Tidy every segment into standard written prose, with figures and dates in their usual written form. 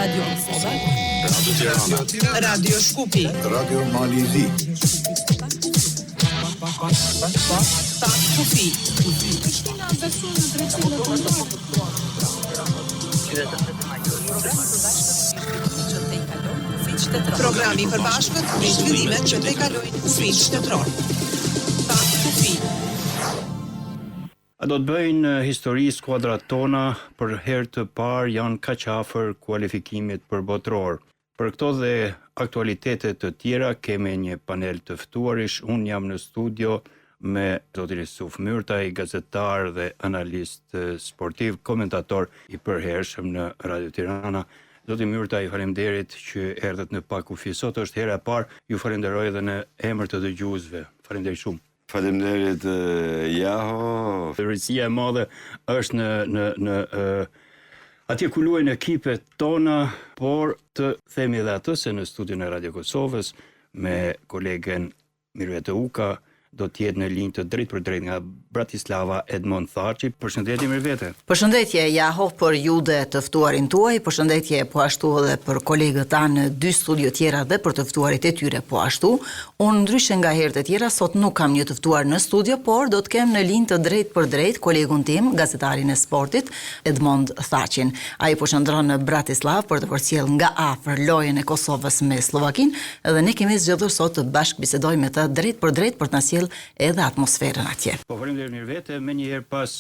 Radio Kosova, Radio Tirana, Radio Shkupi, Radio Mali Zi, Kufi. Programi i përbashkët me zhvillimet që të kalojnë kufinë shtetëror. Kufi. A do të bëjnë histori skuadrat tona për herë të parë janë kaq afër kualifikimit për botror. Për këto dhe aktualitetet të tjera kemi një panel të ftuarish. Unë jam në studio me zotin Yusuf Myrtaj, gazetar dhe analist sportiv, komentator i përhershëm në Radio Tirana. Zoti Myrtaj, faleminderit që erdhët në Pakufi. Sot është hera e parë, ju falenderoj edhe në emër të dëgjuesve. Faleminderit shumë. Faleminderit Jaho. Rëndësia e madhe është në atje ku luajnë ekipet tona, por të themi edhe atë se në studion e Radio Kosovës me kolegen Mirvete Uka do t'jetë në linjë të drejt për drejt nga Bratislava Edmond Thaçi. Përshëndetje Mirvete. Përshëndetje Jaho për ju dhe të ftuarin tuaj, përshëndetje po ashtu edhe për kolegët tanë në dy studio tjera dhe për të ftuarit e tyre po ashtu. Unë ndryshe nga herët e tjera sot nuk kam një të ftuar në studio, por do të kem në linjë të drejt për drejt kolegun tim, gazetarin e sportit Edmond Thaçin. Ai po shndron në Bratislav për të përcjell nga afër lojën e Kosovës me Slovakin dhe ne kemi zgjedhur sot të bashkë bisedojmë me ta drejt për drejt për të na sjell edhe atmosferën atje. Po faleminderit Mirvete, më njëherë pas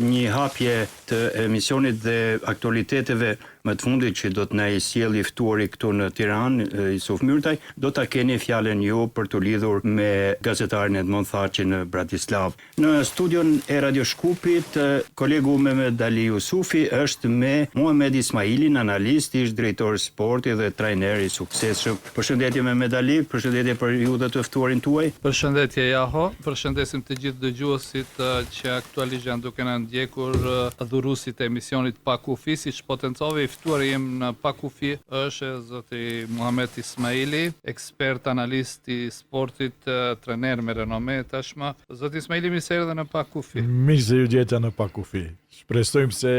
një hapje të emisionit dhe aktualiteteve më të fundit që do të na i sjellë i ftuari këtu në Tiranë, Yusuf Myrtaj, do ta keni fjalën ju për të lidhur me gazetarin Edmond Thaçi në Bratislav. Në studion e Radio Shkupit, kolegu Mehmet Ali Yusufi është me Muhamet Ismailin, analist, ish drejtor sporti dhe trajner i suksesshëm. Përshëndetje Mehmet Ali, përshëndetje për ju dhe të ftuarin tuaj. Përshëndetje Jaho, përshëndesim të gjithë dëgjuesit që aktualisht janë duke na ndjekur dhuruesit e emisionit Pakufi, siç potencove i ftuari jem në Pakufi është zoti Muhamet Ismaili, ekspert analist i sportit, trener me renome tashmë. Zoti Ismaili, mirë se erdhe në Pakufi. Mirë se ju gjeta në Pakufi. Shpresojmë se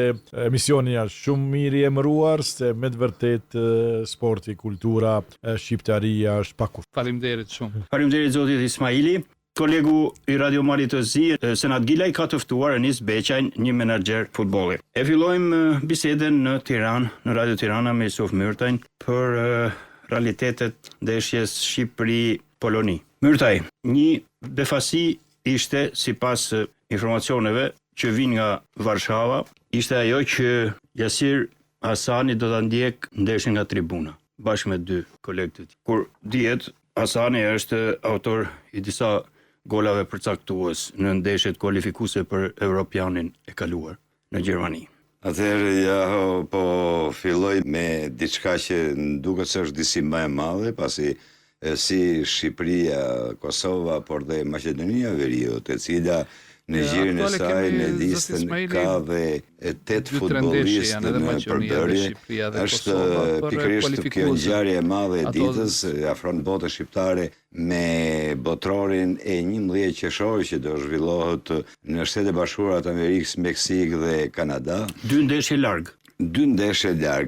emisioni është shumë mirë i emëruar, se me të vërtet sporti, kultura, shqiptaria është Pakufi. Faleminderit shumë. Faleminderit zotit Ismaili. Kolegu i Radio Mali të Zi, Senat Gilaj, ka të ftuar Enis Beqajn, një menaxher futbolli. E fillojmë bisedën në Tiranë, në Radio Tirana me Yusuf Myrtajn për realitetet ndeshjes Shqipëri-Poloni. Myrtaj, një befasi ishte, sipas informacioneve që vinë nga Varshava, ishte ajo që Jasir Hasani do ta ndjek ndeshjen nga tribuna, bashkë me dy kolegë të tij. Kur dihet Hasani është autor i disa golave përcaktues në ndeshjet kualifikuese për Europianin e kaluar në Gjermani. Atëherë Jaho po filloj me diçka që duket se është disi më e madhe, pasi si Shqipëria, Kosova, por dhe Maqedonia e Veriut, e cila në gjirin e saj në listën ka dhe 8 futbollistë në përbërje, është pikërisht kjo ngjarje e madhe e ditës, afron botën shqiptare me botrorin e 11 qershor që do zhvillohet në Shtetet e Bashkuara të Amerikës, Meksik dhe Kanada. Dy ndeshje larg.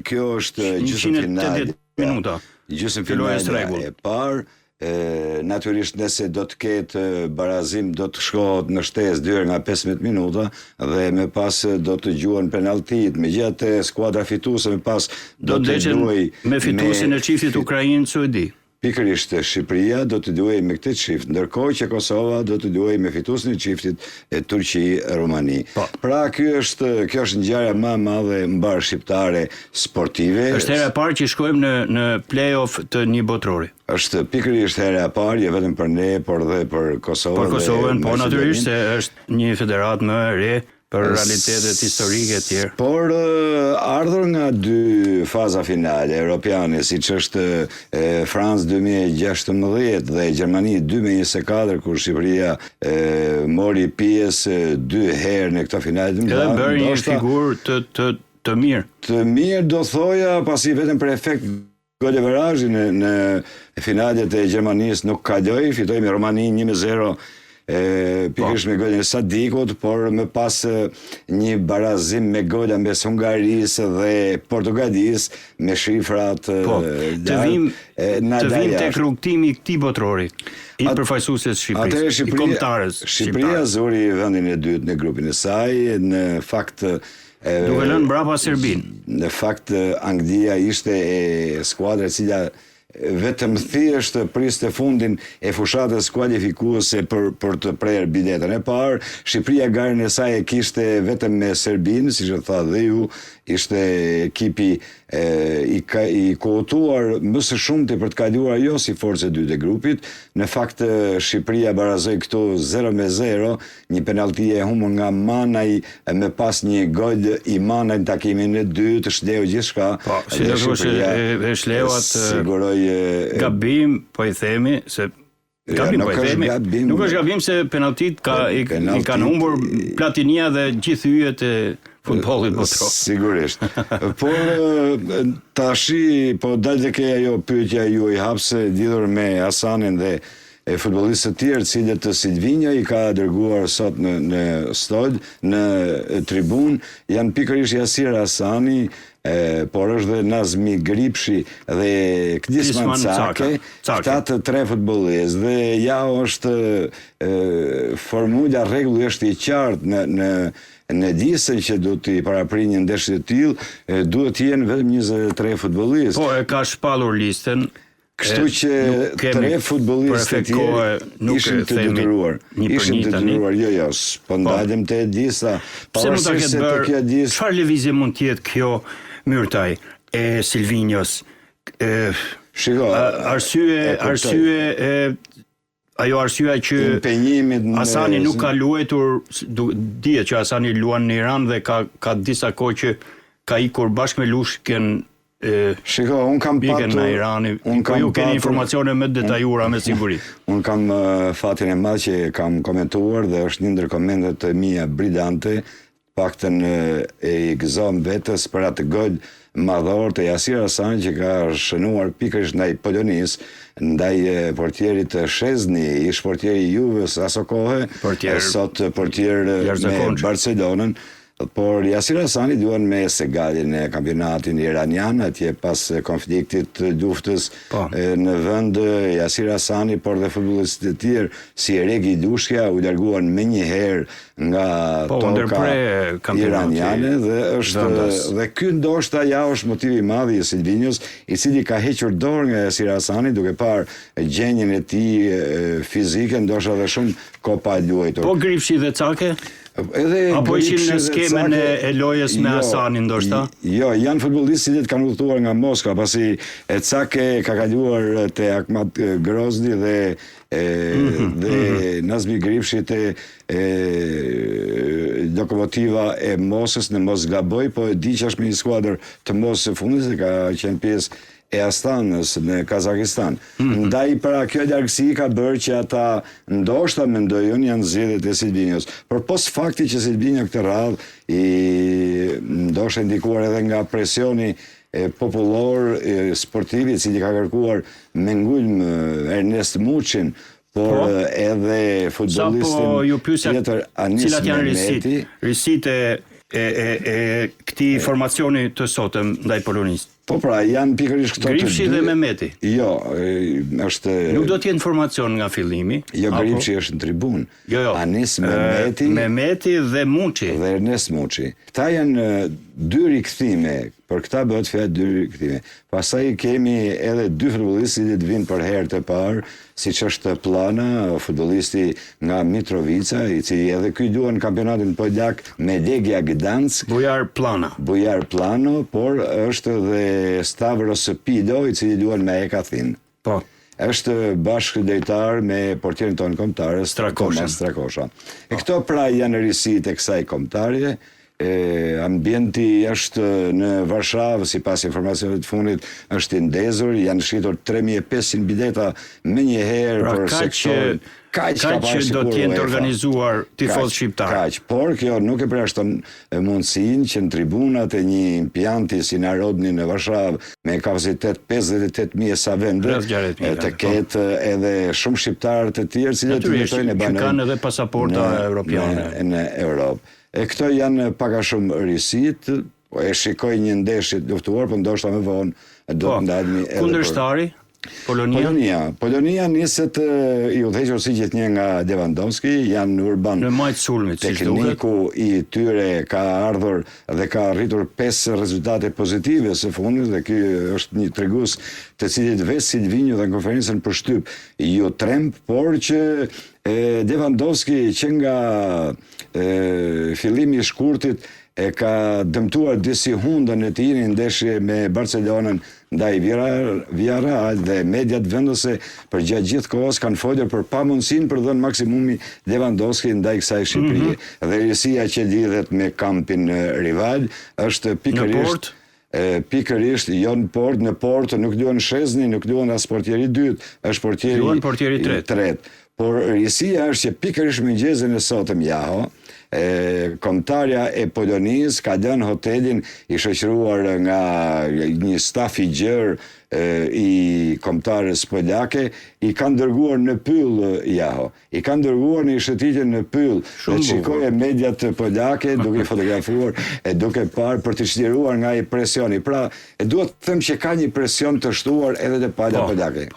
Kjo është gjysmëfinale. 180 minuta. Gjysmëfinale e parë. Natyrisht nëse do të ketë barazim do të shkohet në shtesë 2 nga 15 minuta dhe me pas do të gjuhen penaltit, megjithatë skuadra fituese me pas do të luajë me fituesin e çiftit Ukrainë-Suedi. Pikërisht Shqipëria do të luajë me këtë çift, ndërkohë që Kosova do të luajë me fituesin e çiftit e Turqi-Rumani. Pra kjo është ngjarja më e madhe mbar shqiptare sportive. Është hera e parë që shkojmë në play-off të një botrori. Është pikërisht hera e parë, jo vetëm për ne, por dhe për Kosovën. Për Kosovën, po natyrisht se është një federatë më e re për realitetet historike e tjerë. Por ardhur nga dy faza finale europiane, siç është Francë 2016 dhe Gjermani 2024, kur Shqipëria mori pjesë 2 herë në këto finale të mëdha. Edhe bëri një figurë të mirë. Të mirë do thoja, pasi vetëm për efekt goleverazhi në finalet e Gjermanisë nuk kaloi, fitoi me Romanin 1-0 pikërisht me golin e Sadikut, por më pas një barazim me gola mes Hungarisë dhe Portugalisë me shifrat të vim tek rrugtimi i këtij botrori i përfaqësuesit Shqipërisë, i kombëtarës Shqipëria zori vendin e dytë në grupin e saj, në fakt duke lënë mbrapa Serbin. Në fakt Anglia ishte e skuadra e cila vetëm thjesht priste fundin e fushatës kualifikuese për të prerë biletën e parë. Shqipëria garën e saj e kishte vetëm me Serbinë, siç e tha dhe ju, ishte ekipi i kohutuar më së shumti për të kaluar jo si forcë e dytë e grupit. Në fakt Shqipëria barazoi këtu 0-0, një penallti e humbur nga Manaj, me pas një gol i Manaj në takimin e dytë, shleu gjithçka. Si do thoshte shleuat siguroi gabim, po i themi se gabim, po i themi. Nuk është gabim se penaltit i kanë humbur Platinia dhe gjithë yjet e futbollit botror. Sigurisht. Por tashi po dal tek ajo pyetja juaj hapse lidhur me Hasanin dhe futbollistë të tjerë, cilët Silvinja i ka dërguar sot në stad, në tribun, janë pikërisht Jasir Hasani, por është dhe Nazmi Gripshi dhe Klisman Cake, këta të tre futbollistë, dhe ja është formula, rregulli është i qartë në listën që do t'i paraprin një ndeshje të tillë, duhet të jenë vetëm 23 futbollistë. Po e ka shpallur listën. Kështu që tre futbollistë të tjerë ishin të detyruar. Jo, po ndalem te lista. Pse mund ta ketë bërë? Çfarë lëvizje mund të jetë kjo, Myrtaj, e Silvinjos? Ajo arsyeja që Hasani nuk ka luajtur, dihet që Hasani luan në Iran dhe ka disa kohë që ka ikur bashkë me Lushken unë kam patur në Irani, po ju keni informacione më detajuara me siguri. Unë kam fatin e madh që kam komentuar dhe është një ndër komentet e mia brillante, paktën e gëzom vetes për atë gol madhor të Jasir Hasani që ka shënuar pikërisht ndaj Polonisë, ndaj portierit Shezni, ish portieri i Juves aso kohë, sot portier me Barcelonën. Por Jasir Hasani duan me Segalin e kampionatin iranian, atje pas konfliktit luftës në vend. Jasir Hasani, por dhe futbollistët e tjerë si Regi Lushkja u larguan me një herë nga toka iraniane, dhe ky ndoshta ja është motivi i madh i Silvinjos, i cili ka hequr dorë nga Jasir Hasani duke parë gjendjen e tij fizike, ndoshta edhe shumë kopa luajtur. Po Gripshi dhe Cake? Apo ishin në skemen e lojës me Hasanin, ndoshta? Jo, janë futbollistë që kanë udhëtuar nga Moskva, pasi Cake ka kaluar te Akhmat Grozni dhe Nazmi Gripshi te Lokomotiva e Mosës, në mos gaboj, po e di që është me një skuadër të Mosës së fundit, se ka qenë pjesë e Astanës në Kazakistan. Ndaj para kjo largësi ka bërë që ata ndoshta mendojnë janë zgjedhjet e Silvinjos. Por pos fakti që Silvinjo këtë radhë ndoshta ndikuar edhe nga presioni popullor sportiv, i cili ka kërkuar me ngulm Ernest Muçin, por edhe futbollistin tjetër Anis Mehmeti. Risitë e këtij formacioni të sotëm ndaj Polonisë? Po pra, janë pikërisht këto të dy. Gripshi dhe Mehmeti? Jo, është... Nuk do t'jenë informacion nga fillimi? Jo, Gripshi është në tribun. Jo. Anis Mehmeti... Mehmeti dhe Muçi. Dhe Ernest Muçi. Këta janë dy rikthime, për këta bëhet fjalë dy rikthime. Pastaj kemi edhe dy futbollistë që vinë për herë të parë, siç është Plana, futbollisti nga Mitrovica, i cili edhe ky luan kampionatin polak me Legia Gdansk. Bujar Plano, por është dhe Stavros Pido, i cili luan me EK Athin. Po. Është bashkëdrejtar me portierin tonë kombëtar, Strakosha. Këto pra janë risitë e kësaj kombëtarje. Ambienti është në Varshavë, sipas informacioneve të fundit, është i ndezur, janë shitur 3500 bileta me një herë për sektorin. Kaq do të jenë të organizuar tifoz shqiptar. Kaq, por kjo nuk e përjashton mundësinë që në tribunat e një impianti si Narodni në Varshavë me kapacitet 58.000 sa vende të ketë edhe shumë shqiptarë të tjerë cilët jetojnë që kanë edhe pasaporta europiane në Europë. E këto janë pak a shumë risit, e shikoj një ndeshje luftuar, por ndoshta më vonë do të ndajemi edhe kundërshtari Polonia niset i udhëhequr si gjithnjë nga Lewandowski, janë urban në majtë sulmit, tekniku i tyre ka ardhur dhe ka arritur 5 rezultate pozitive së fundit dhe ky është një tregues të cilit vetë Silvinho dhe në konferencën për shtyp ju tremb, por që Lewandowski që nga fillimi i shkurtit e ka dëmtuar disi hundën e tij në ndeshje me Barcelonën ndaj Villarreal dhe mediat vendose për gjatë gjithë kohës kanë folur për pamundësinë për dhënë maksimumi Lewandowski ndaj kësaj Shqipërie. Dhe rësia që lidhet me kampin rival është pikërisht jo në port nuk luan Shezni, nuk luan as portieri i dytë, është portieri i tretë. Por rësia është që pikërisht mëngjesin e sotëm kombëtarja e Polonisë ka lënë hotelin i shoqëruar nga një staf i gjerë i kombëtarës polake, i kanë dërguar në pyll i kanë dërguar në shëtitjen në pyll, dhe shikoje mediat polake duke fotografuar e duke parë për të çliruar nga i presioni. Pra, duhet të them që ka një presion të shtuar edhe te pala polake.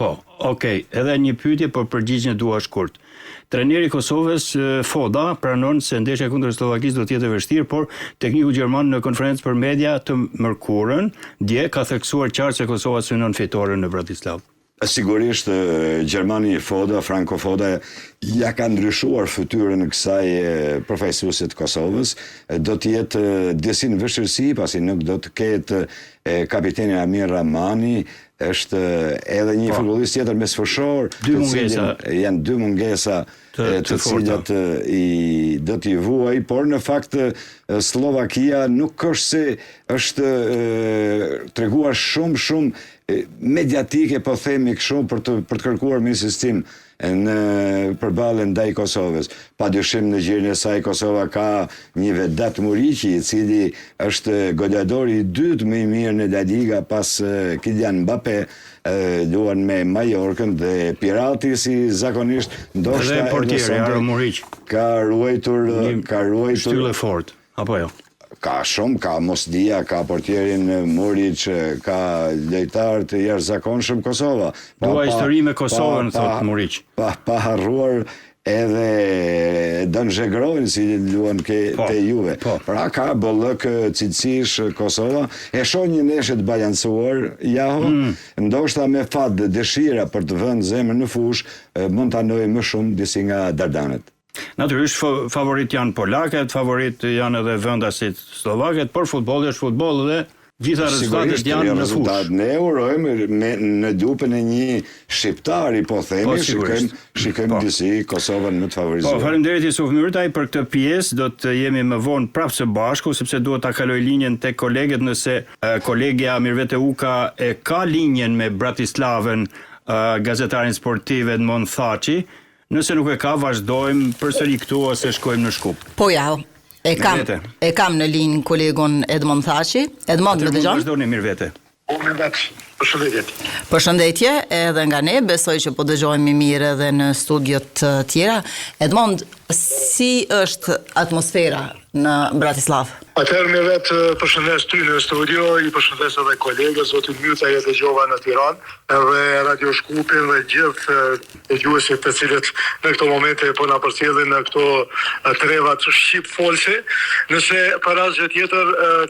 Okej, edhe një pyetje për përgjigjen dua shkurt. Trajneri i Kosovës Foda pranon se ndeshja kundër Slovakisë do të jetë e vështirë, por tekniku gjerman në konferencë për media të mërkurën dje ka theksuar qartë se Kosova synon fitore në Bratislava. Sigurisht Gjermani Franco Foda ja ka ndryshuar fytyrën kësaj përfaqësuese të Kosovës, do të jetë disi në vështirësi pasi nuk do të ketë kapiteni Amir Rahmani, është edhe një futbollist tjetër me sfëshor, janë dy mungesa të cilat do t'i vuaj, por në fakt Slovakia nuk është se është treguar shumë mediatike, po themi kështu për të kërkuar me sistem në përballje ndaj Kosovës. Padyshim në gjirin e saj Kosova ka një Vedat Muriqi, i cili është goleadori i dytë më i mirë në La Liga pas Kylian Mbappé, luan me Majorkën dhe Pirati si zakonisht ndoshta edhe portieri Aro Muriq ka ruajtur shtyllë fort, apo jo? Ka shumë, ka Mosdia, ka portierin Muriq, ka lojtar të jashtëzakonshëm Kosova. Dua histori me Kosovën, thot Muriq. Pa harruar edhe Don Zhegrojnë si luan te Juve. Pra ka bollëk cilësish Kosova. E shoh një ndeshje të balancuar, ndoshta me fat dëshira për të vënë zemrën në fush, mund ta ndoj më shumë disi nga Dardanet. Natyrisht favorit janë polakët, favorit janë edhe vendasit slovaket, por futbolli është futboll dhe gjitha rezultatet janë në fush. Ne urojmë në dupën e një shqiptari, po themi, shikojmë disi Kosovën më të favorizuar. Faleminderit Jusuf Myrtaj për këtë pjesë, do të jemi më vonë prapë së bashku, sepse duhet ta kaloj linjen tek kolegët nëse kolegja Mirvete Uka e ka linjen me Bratislavën, gazetarin sportiv Edmond Thaçi. Nëse nuk e ka, vazhdojmë përsëri këtu ose shkojmë në Shkup. Po ja, e kam në linjë kolegun Edmond Thaçi. Edmond, më dëgjon? Vazhdoni Mirvete. Përshëndetje, edhe nga ne, besoj që po dëgjojmë mirë edhe në studiot tjera. Edmond, si është atmosfera në Bratislavë? Atëherë me vetë përshëndes ty në studio, i përshëndes edhe kolegës, zotin Myrtaj e dëgjova në Tiranë, edhe Radio Shkupin dhe gjithë dëgjuesit të cilët në këto momente po na përcjellin në këto trevat shqip folse. Nëse për asgjë tjetër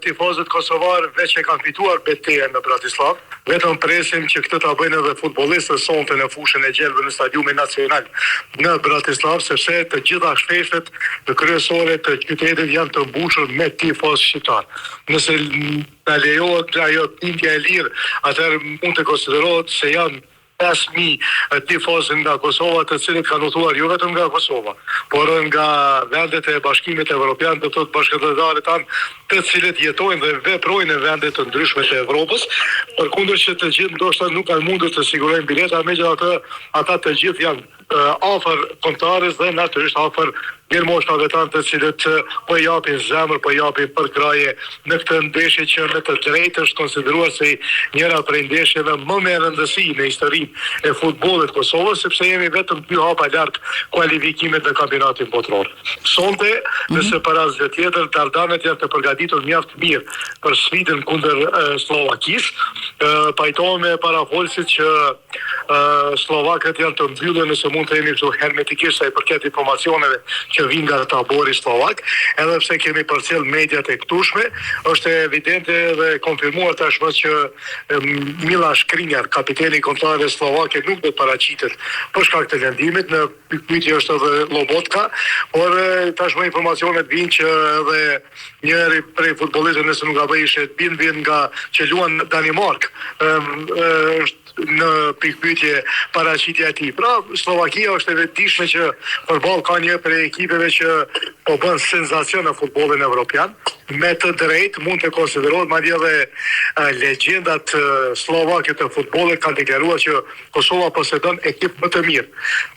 tifozët kosovar veç e kanë fituar betejën në Bratislavë, vetëm presim që këtë ta bëjnë edhe futbollistët sonte në fushën e gjelbër në Stadiumin Nacional në Bratislavë, sepse të gjitha shfeshet të kryesore të qytetit janë të mbushur me tifoz shqiptar. Nëse na lejohet ajo bindja e lirë, atëherë mund të konsiderohet se janë 5.000 tifozë nga Kosova, të cilët kanë udhëtuar jo vetëm nga Kosova, por nga vendet e Bashkimit Evropian, do të thotë bashkëdhënëtarët tanë, të cilët jetojnë dhe veprojnë në vende të ndryshme të Evropës, përkundër që të gjithë ndoshta nuk kanë mundur të sigurojnë bileta, megjithatë ata të gjithë janë afër kombëtarës dhe natyrisht afër mirëmoshtave tanë, të cilët po japin zemër, po japin përkraje në këtë ndeshje që me të drejtë është konsideruar si njëra prej ndeshjeve më me rëndësi në historinë e futbollit të Kosovës, sepse jemi vetëm 2 hapa larg kualifikimit në kampionatin botror. Sonte, nëse para asgjë tjetër, Dardanet janë të përgatitur mjaft mirë për sfidën kundër Slovakisë. Pajtohem me parafolsit që slovakët janë të mbyllur, nëse mund të jemi këtu hermetikisht sa i përket informacioneve që vinë nga tabori slovak, edhe pse kemi përcjell mediat e këtushme, është evidente dhe konfirmuar tashmë që Mila Škrinjar, kapiteni i kombëtarëve slovake, nuk do të paraqitet për shkak të lëndimit, në pyetje është edhe Lobotka, por tashmë informacionet vinë që edhe njëri prej futbollistëve, nëse nuk gaboj, ishte vjen nga që luan Danimark, është në pikpyetje paraqitja e tij. Pra, Slovakia është e vetëdijshme që përballë ka një prej ekipeve që po bën senzacion në futbollin evropian. Me të drejtë mund të konsiderohet, madje edhe legjendat slovake të futbollit kanë deklaruar që Kosova posedon ekip më të mirë,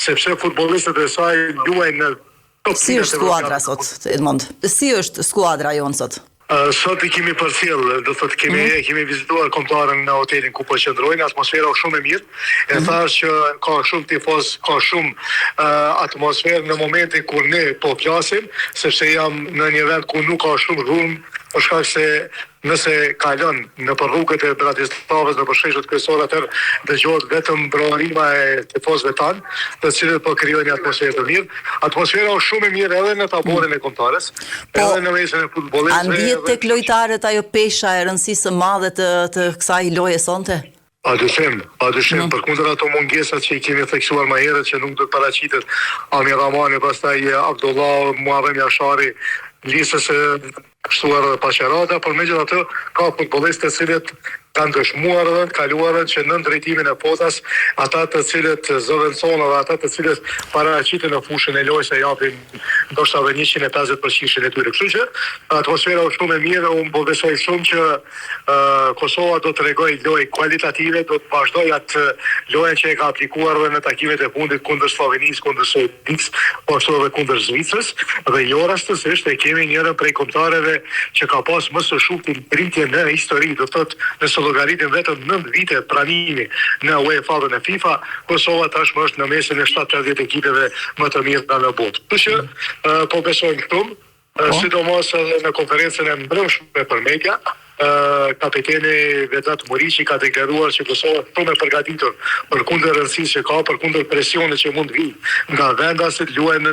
sepse futbollistët e saj luajnë në Si është skuadra sot, Edmond? Si është skuadra jonë sot? Sot i kemi përcjell, do thotë kemi vizituar kombëtarën në hotelin ku po qëndrojnë, atmosfera është shumë e mirë. E thash që ka shumë tifoz, ka shumë atmosferë në momentin kur ne po flasim, sepse jam në një vend ku nuk ka shumë rrumë, për shkak se nëse kalon në rrugët e Bratislavës, në sheshet kryesore, atëherë dëgjohet vetëm broharima e tifozëve tanë, të cilët po krijojnë një atmosferë të mirë. Atmosfera është shumë e mirë edhe në taborin e kombëtarës, edhe në mesin e futbollit. A ndihet tek lojtarët ajo pesha e rëndësisë së madhe të kësaj loje sonte? Padyshim, përkundër ato mungesat që i kemi theksuar më herët, që nuk do të paraqitet Amir Ramani, pastaj Abdullah Muharrem Jashari, listës e shtuar dhe paqerata, por megjithatë ka futbollistë të cilët kanë dëshmuar dhe kaluar që në drejtimin e potas, ata të cilët zëvendëson dhe ata të cilët paraqiten në fushën e lojës e japin ndoshta edhe 150% e tyre. Kështu që atmosfera është shumë e mirë, unë po besoj shumë që Kosova do të tregojë lojë kualitative, do të vazhdojë atë lojën që e ka aplikuar dhe në takimet e fundit kundër Slovenisë, kundër Serbisë, po ashtu edhe kundër Zvicrës, dhe jo rastësisht e kemi njërin prej kombëtarëve që ka pas më së shumti rritje në histori, do thotë nëse llogaritin vetëm 9 vite pranimi në UEFA dhe në FIFA, Kosova tashmë është në mesin e 7-10 ekipeve më të mirë në botë. Kështu që po besojmë këtu, sidomos edhe në konferencën e mbrëmshme për media, kapiteni Vedat Muriqi ka deklaruar që Kosova është shumë e përgatitur për kundër rëndësisë që ka, për kundër presionit që mund vi nga vendasit, luajnë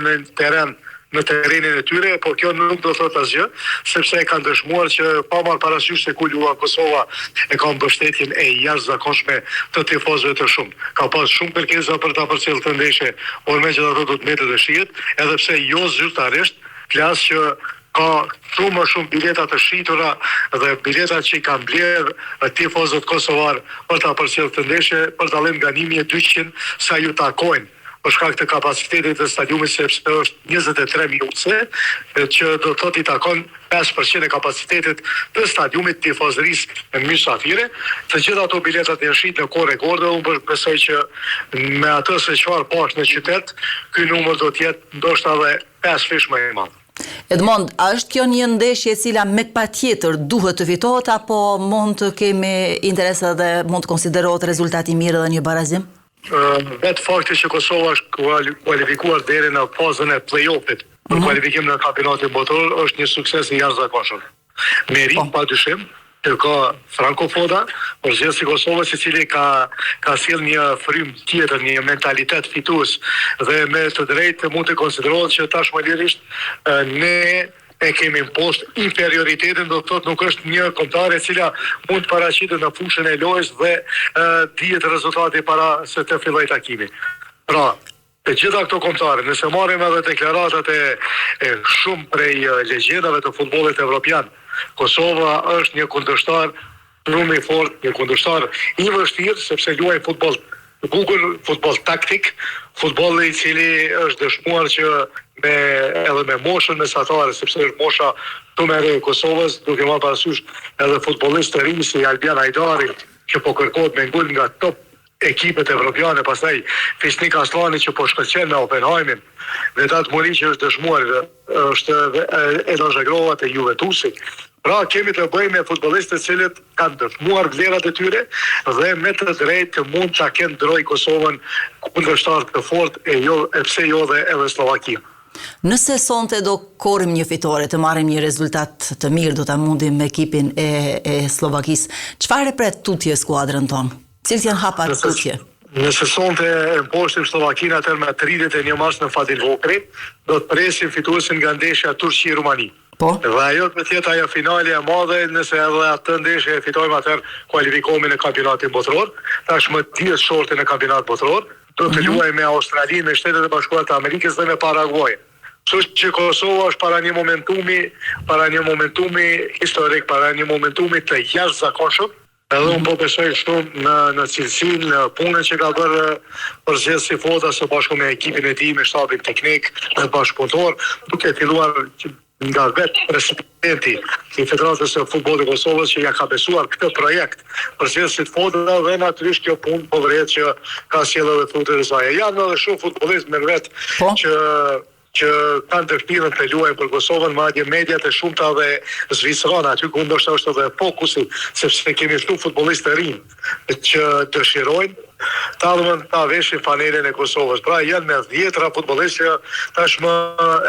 në terrenin e tyre, por kjo nuk do thotë asgjë, sepse e kanë dëshmuar që pa marrë parasysh se ku luan Kosova e ka mbështetjen e jashtëzakonshme të tifozëve të shumë. Ka pas shumë kërkesa për ta përcjellë këtë ndeshje, por megjithatë do të mbetet e shihet, edhe pse jo zyrtarisht, flas që ka shumë më shumë bileta të shitura dhe bileta që i kanë blerë tifozët kosovar për ta përcjellë këtë ndeshje, për dallim nga 1200 sa ju takojnë për shkak të kapacitetit të stadiumit, sepse është 23 minutëse, që do të thotë i takon 5% e kapacitetit të stadiumit tifozërisë në mysafire. Të gjitha ato biletat janë shit në kohë rekorde, unë besoj që me atë se çfarë poshtë në qytet, ky numër do të jetë ndoshta edhe 5 fish më i madh. Edmond, a është kjo një ndeshje e cila me patjetër duhet të fitohet, apo mund të kemi interes dhe mund të konsiderohet rezultati mirë dhe një barazim? Vetë fakti që Kosova është kualifikuar deri në fazën e play-offit për kualifikim në kampionatin botror është një sukses i jashtëzakonshëm. Merit padyshim që ka Franco Foda, përgjithësi i Kosovës, i cili ka sjell një frym tjetër, një mentalitet fitues, dhe me të drejtë mund të konsiderohet që tashmë lirisht ne e kemi impost inferioritetin, do të thotë nuk është një kombëtare e cila mund të paraqitet në fushën e lojës dhe dihet rezultati para se të fillojë takimi. Pra, të gjitha këto kombëtare, nëse marrim edhe deklaratat e shumë prej legjendave të futbollit evropian, Kosova është një kundërshtar shumë i fortë, një kundërshtar i vështirë, sepse luajnë futboll bukur, futboll taktik, futbolli I cili është dëshmuar që edhe me moshën mesatare, sepse është mosha shumë e re e Kosovës, duke marrë parasysh edhe futbollistë të rinj si Albian Hajdari, që po kërkohet me ngul nga top ekipet evropiane, pastaj Fisnik Aslani që po shkëlqen me Oppenheimin, Vedat Mori që është dëshmuar, është Edo Zhagrova te Juventusi. Pra kemi të bëjmë me futbollistë të cilët kanë dëshmuar vlerat e tyre dhe me të drejtë mund ta kenë ndroj Kosovën kundërshtar të fortë e pse jo dhe edhe Slovakia. Nëse sonte do korrim një fitore, të marrim një rezultat të mirë, do ta mundim me ekipin e Slovakisë. Çfarë pret tutje skuadrën tonë? Cilët janë hapat tutje? Nëse sonte e mposhtim Slovakinë atëherë me 31 mars në Fadil Vokri, do të presim fituesin nga ndeshja Turqi-Rumani. Po. Dhe ajo të tjetë ajo finale e madhe, nëse edhe atë ndeshje e fitojmë atëherë kualifikohemi në kampionatin botror, tashmë 10 shorte në kampionat botror, do të luajmë me Australinë, me Shtetet e Bashkuara të Amerikës dhe me Paraguay. Kështu që Kosova është para një momentumi historik, para një momentumi të jashtëzakonshëm. Edhe unë po besoj shumë në cilësinë, në punën që ka bërë përgjithësi Foda së bashku me ekipin e tij, me shtabin teknik, me bashkëpunëtor, duke filluar nga vetë presidenti I Federatës së Futbollit të Kosovës që ja ka besuar këtë projekt përgjithësi Foda dhe natyrisht kjo punë po vret që ka sjellë edhe frutet e saj. Janë edhe shumë futbollistë me vetë që kanë dëshirën të luajnë për Kosovën, madje mediat e shumta dhe zvicerane, aty ku ndoshta është edhe fokusi, sepse kemi shumë futbollistë të rinj që dëshirojnë ta veshin fanelen e Kosovës. Pra janë me 10 futbollistë që tashmë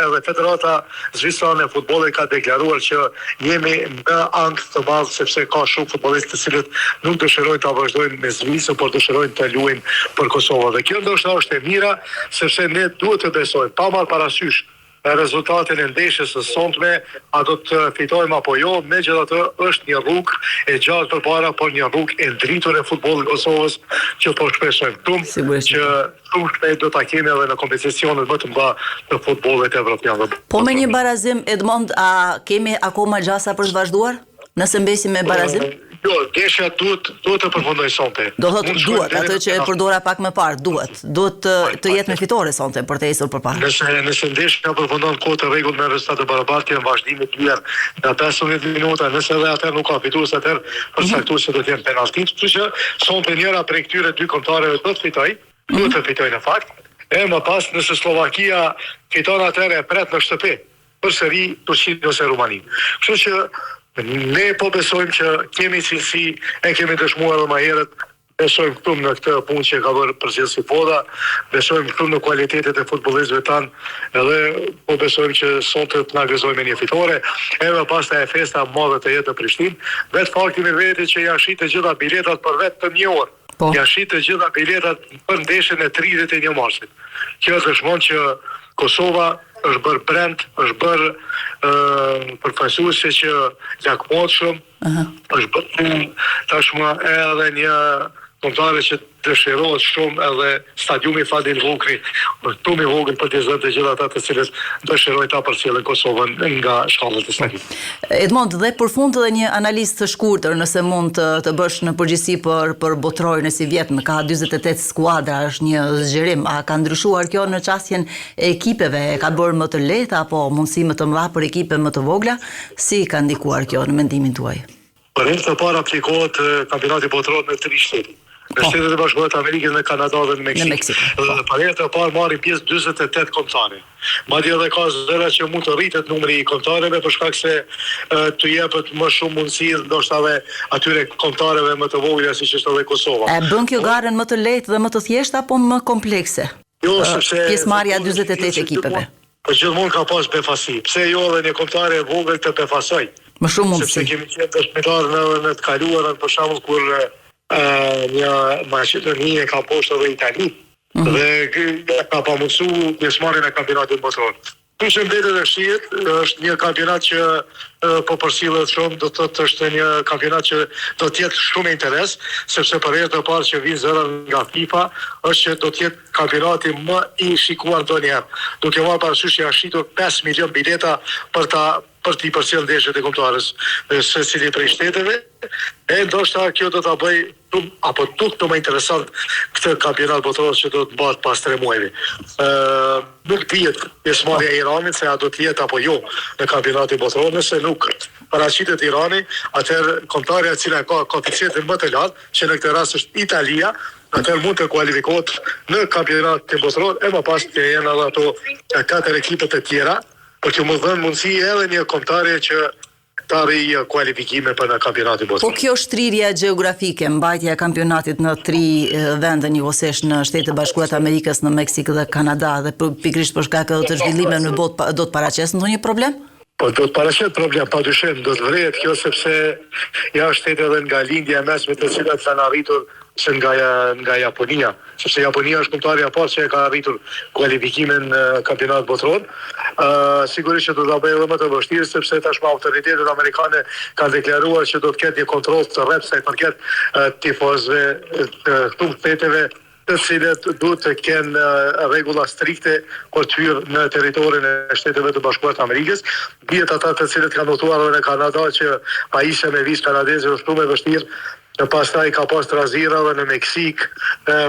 edhe Federata Zvicerane e Futbollit ka deklaruar që jemi në ankth të madh sepse ka shumë futbollistë të cilët nuk dëshirojnë ta vazhdojnë me Zvicrën, por dëshirojnë të luajnë për Kosovën. Dhe kjo ndoshta është e mira sepse ne duhet të besojmë, pa marrë parasysh rezultatin e ndeshjes së sonte, a do të fitojmë apo jo, megjithatë është një rrugë e gjatë përpara, por një rrugë e drejtur e futbollit të Kosovës që po shpresojmë shumë që shumë shpejt do ta kemi edhe në kompeticionet më të mëdha të futbollit evropian. Po me një barazim, Edmond, a kemi akoma gjasa për të vazhduar? Nëse mbesim me barazim? Jo, ndeshja duhet të përfundoj sonte. Do thotë duhet, atë që e përdora pak më parë, duhet të jetë me fitore sonte për të ecur përpara. Nëse ndeshja përfundon kohë të rregullt me rezultate të barabarta, janë vazhdime të lirë nga 15 minuta, nëse edhe atëherë nuk ka fitues, atëherë përcaktuar se do të jenë penalti, kështu që sonte njëra prej këtyre dy kombëtarëve do të fitojë, duhet të fitojë në fakt. E më pas nëse Slovakia fiton atëherë e pret në shtëpi, përsëri Turqinë ose Rumaninë. Kështu që ne po besojmë që kemi cilësi, e kemi dëshmuar edhe më herët, besojmë këtu në këtë punë që ka bërë përgjithësi Foda, besojmë këtu në kualitetet e futbollistëve tanë, edhe po besojmë që sonte të na gëzojmë me një fitore, edhe pastaj e festa madhe të jetë në Prishtinë, vetë fakti me vete që janë shitë të gjitha biletat për vetëm një orë. Janë shitë të gjitha biletat për ndeshjen e 31 marsit. Kjo dëshmon që Kosova është bërë brand, është bërë përfaqësuese që lakmotshëm, është bërë tashmë edhe një kombëtare që dëshirohet shumë edhe stadiumi Fadil Vokri, shumë I vogël për të zënë të gjithë ata të cilët dëshirojnë ta përcjellin Kosovën nga shkallët e stadionit. Edmond, dhe për fund edhe një analizë të shkurtër, nëse mund të bësh në përgjithësi për botrorin e si vjetën, ka 48 skuadra, është një zgjerim, a ka ndryshuar kjo në çastjen e ekipeve, ka bërë më të lehtë apo mundësi më të mëdha për ekipe më të vogla, si ka ndikuar kjo në mendimin tuaj? Për herë të parë aplikohet kampionati botror në 3 shtete. Në Shtetet e Bashkuara të Amerikës, në Kanada dhe në Meksikë. Dhe për herë të parë marrin pjesë 48 kombëtare. Madje edhe ka zëra që mund të rritet numri I kombëtarëve për shkak se të jepet më shumë mundësi ndoshta edhe atyre kombëtarëve më të vogla siç është edhe Kosova. E bën kjo garën më të lehtë dhe më të thjeshtë apo më komplekse? Jo, sepse pjesëmarrja 48 ekipeve. Po gjithmonë ka pas befasi. Pse jo edhe një kombëtar e vogël të befasoj? Më shumë mundësi. Sepse kemi qenë dëshmitar në të kaluarën, për shembull kur një Maqedoni e ka poshtë edhe Itali dhe ka pamundsu pjesëmarrjen e kampionatit botror. Kështu që mbetet e shihet, është një kampionat që po përsillet shumë, do të thotë është një kampionat që do të jetë shumë interes, sepse për herë të parë që vijnë zëra nga FIFA, është që do të jetë kampionati më I shikuar ndonjëherë. Duke marrë parasysh që janë shitur 5 milion bileta për për t'i përcjell ndeshjet e kombëtarës së cili prej shteteve, e ndoshta kjo do ta bëj apo duk më interesant këtë kampionat botror që do të bëhet pas 3 muajve. Nuk dihet pjesëmarrja e Iranit se a do të jetë apo jo në kampionatin botror, nëse nuk paraqitet Irani, atëherë kombëtarja e cila ka koeficientin më të lartë, që në këtë rast është Italia, atëherë mund të kualifikohet në kampionatin botror e më pas të jenë edhe ato 4 ekipet e tjera, por që më dhënë mundësi edhe një kombëtare që të arrijë kualifikime për në kampionatin botror. Po kjo shtrirja gjeografike, mbajtja e kampionatit në 3 vende njëkohësisht në Shtetet e Bashkuara të Amerikës, në Meksikë dhe Kanada, dhe pikërisht për shkak të zhvillimeve në botë, do të paraqes ndonjë problem? Po do të paraqet problem, padyshim do të vrehet kjo sepse jashtë edhe nga lindja e mesme të cilat kanë arritur se nga Japonia, sepse Japonia është kombëtarja e parë që e ka arritur kualifikimin në kampionat botror. Sigurisht që do ta bëjë edhe më të vështirë sepse tashmë autoritetet amerikane kanë deklaruar që do të ketë një kontroll të rreptë sa i përket tifozëve të këtu shteteve, të cilët duhet të kenë rregulla strikte për të hyrë në territorin e Shteteve të Bashkuara të Amerikës. Dihet ata të cilët kanë votuar në Kanada që pajisja me vizë kanadeze është shumë e vështirë. Pastaj ka pas trazira edhe në Meksik,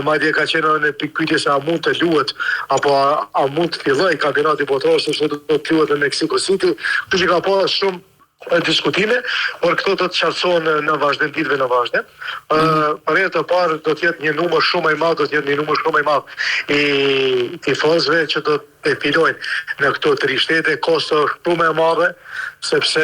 madje ka qenë në pikpyetje se a mund të luhet apo a mund të fillojë kampionati botror sepse do të luhet në Mexico City. Kështu që ka pas shumë diskutime, por këto do të qartësohen në vazhdim, ditëve në vazhdim. Për herë të parë do të jetë një numër shumë i madh i tifozëve që do të filojnë në këto 3 shtete. Kosto është shumë e madhe, sepse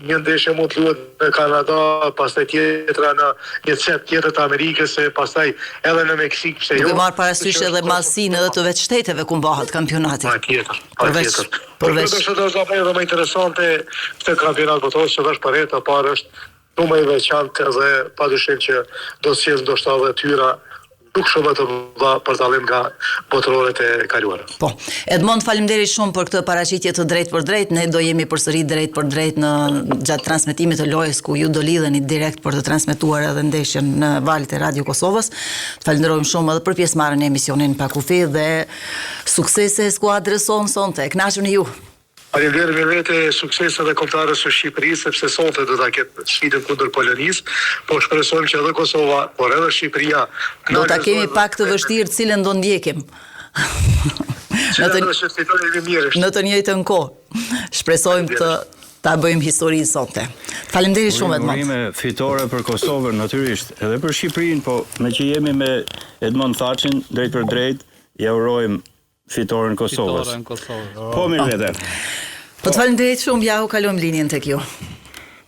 një ndeshje mund të luhet në Kanada, pastaj tjetra në një cet tjetër të Amerikës, e pastaj edhe në Meksik, pse jo. Duke marrë parasysh edhe mallsinë edhe të vetë shteteve ku mbahet kampionati. Patjetër. Por do të bëjë edhe më interesante këtë kampionat botror, që është për herë të parë është shumë i veçantë dhe padyshim që do të sjellë ndoshta edhe tyra nuk shumë të vëlla për dallim nga botroret e kaluara. Po, Edmond, faleminderit shumë për këtë paraqitje të drejtë për drejtë. Ne do jemi përsëri drejt për drejt në gjatë transmetimit të lojës ku ju do lidheni direkt për të transmetuar edhe ndeshjen në valët e Radio Kosovës. Të falenderojmë shumë edhe për pjesëmarrjen në emisionin Pa Kufi dhe suksese skuadrës sonë sonte. Kënaquni ju. Faleminderit me vete, suksese dhe kombëtarës së Shqipërisë, sepse sonte do ta ketë sfidën kundër Polonisë, po shpresojmë që edhe Kosova, por edhe Shqipëria do ta kemi pak të vështirë, cilën do ndjekim. Në të njëjtën kohë. Shpresojmë të ta bëjmë historinë sonte. Faleminderit shumë Edmond. Urime fitore për Kosovën natyrisht, edhe për Shqipërinë, po me që jemi me Edmond Thaçin drejt për drejt, ja urojmë fitoren Kosovës. Po mirë vete. Po të falenderit shumë, ja u kalojmë linjen tek ju.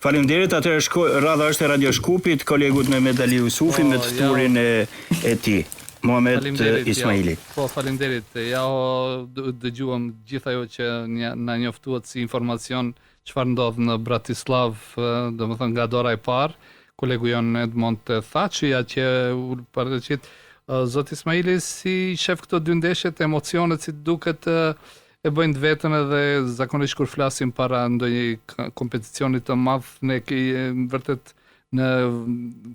Faleminderit, atëherë radha është e Radio Shkupit, kolegut me Medali Yusufi me të turin e tij, Muhamet Ismaili. Po, faleminderit. Ja dëgjuam gjithë ajo që na njoftuat si informacion çfarë ndodh në Bratislav, domethënë nga dora e parë, kolegu jon Edmond Thaçi, që u paraqit Zoti Ismaili si shef këto 2 ndeshjet, emocionet si duket e bëjnë të vetën, edhe zakonisht kur flasim para ndonjë kompeticioni të madh, ne vërtet në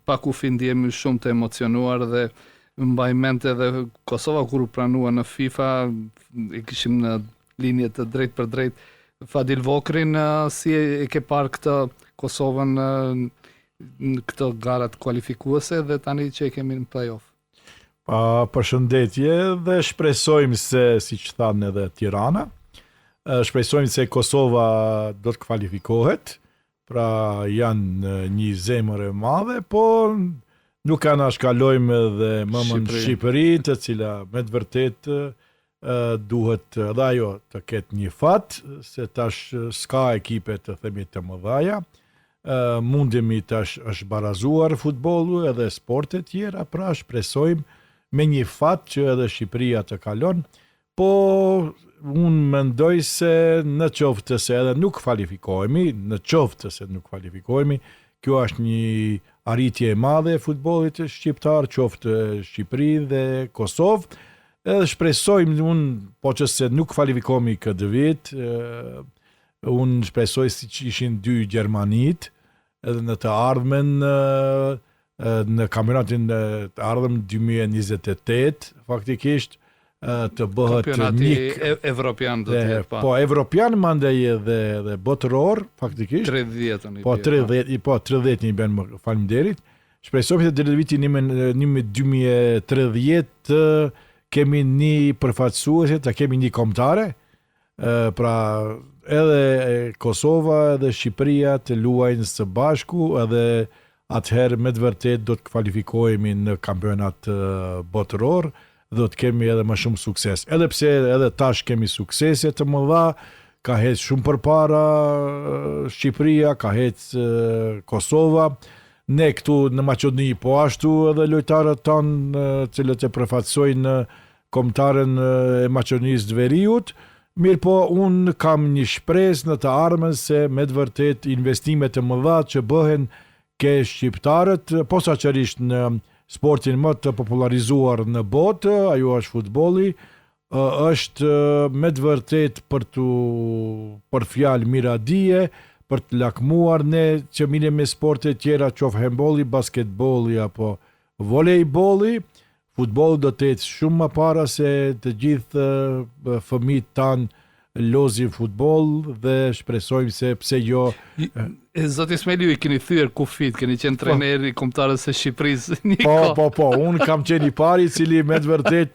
Pa Kufi ndjehemi shumë të emocionuar dhe mbaj mend edhe Kosova kur u pranua në FIFA, e kishim në linje të drejt për drejt Fadil Vokrin, si e ke parë këtë Kosovën në këto garat kualifikuese dhe tani që e kemi në play-off. Përshëndetje dhe shpresojmë se, si që thanë edhe Tirana, shpresojmë se Kosova do të kvalifikohet, pra janë një zemër e madhe, po nuk kanë shkalojmë edhe mëmën Shqipëri, të cila me të vërtet duhet edhe ajo të ketë një fat, se tash s'ka ekipe të themi të mëdhaja, mundemi tash është barazuar futbollu edhe sportet tjera, pra shpresojmë me një fat që edhe Shqipëria të kalon, po unë mendoj se në qoftë se edhe nuk kvalifikohemi, kjo është një arritje e madhe e futbollit shqiptar, qoftë Shqipëri dhe Kosovë, edhe shpresojmë unë, po që se nuk kvalifikohemi këtë vit, unë shpresoj si që ishin 2 Gjermanit, edhe në të ardhmen në kampionatin të ardhëm 2028, faktikisht, të bëhet Kampionati një evropian do të jetë pa. po evropian mandej dhe botëror faktikisht 30-ën i po bie, 30 i bën, faleminderit. Shpresojmë se deri në vitin 2030 kemi një përfaqësuese, të kemi një kombëtare, pra edhe Kosova edhe Shqipëria të luajnë së bashku, edhe atëherë me të vërtet do të kvalifikohemi në kampionat botëror, do të kemi edhe më shumë sukses. Edhe pse edhe tash kemi suksese të mëdha, ka hecë shumë përpara Shqipëria, ka hecë Kosova. Ne këtu në Maqedoni po ashtu edhe lojtarët tanë cilët e përfaqësojnë kombëtaren e Maqedonisë të Veriut. Mirë po, unë kam një shpresë në të ardhmen se me të vërtet investimet e mëdha që bëhen ke shqiptarët, posaçërisht në sportin më të popularizuar në botë, ajo është futbolli, është me të vërtet për fjalë miradije, për të lakmuar ne që mirë me sporte tjera, qoftë handbolli, basketbolli apo volejbolli. Futbolli do të jetë shumë më para se të gjithë fëmijët tanë lozin futboll dhe shpresojmë se pse jo. Zoti Ismaili, ju i keni thyer kufit, keni qenë trajneri i kombëtarës së Shqipërisë një Po, unë kam qenë i pari i cili me të vërtet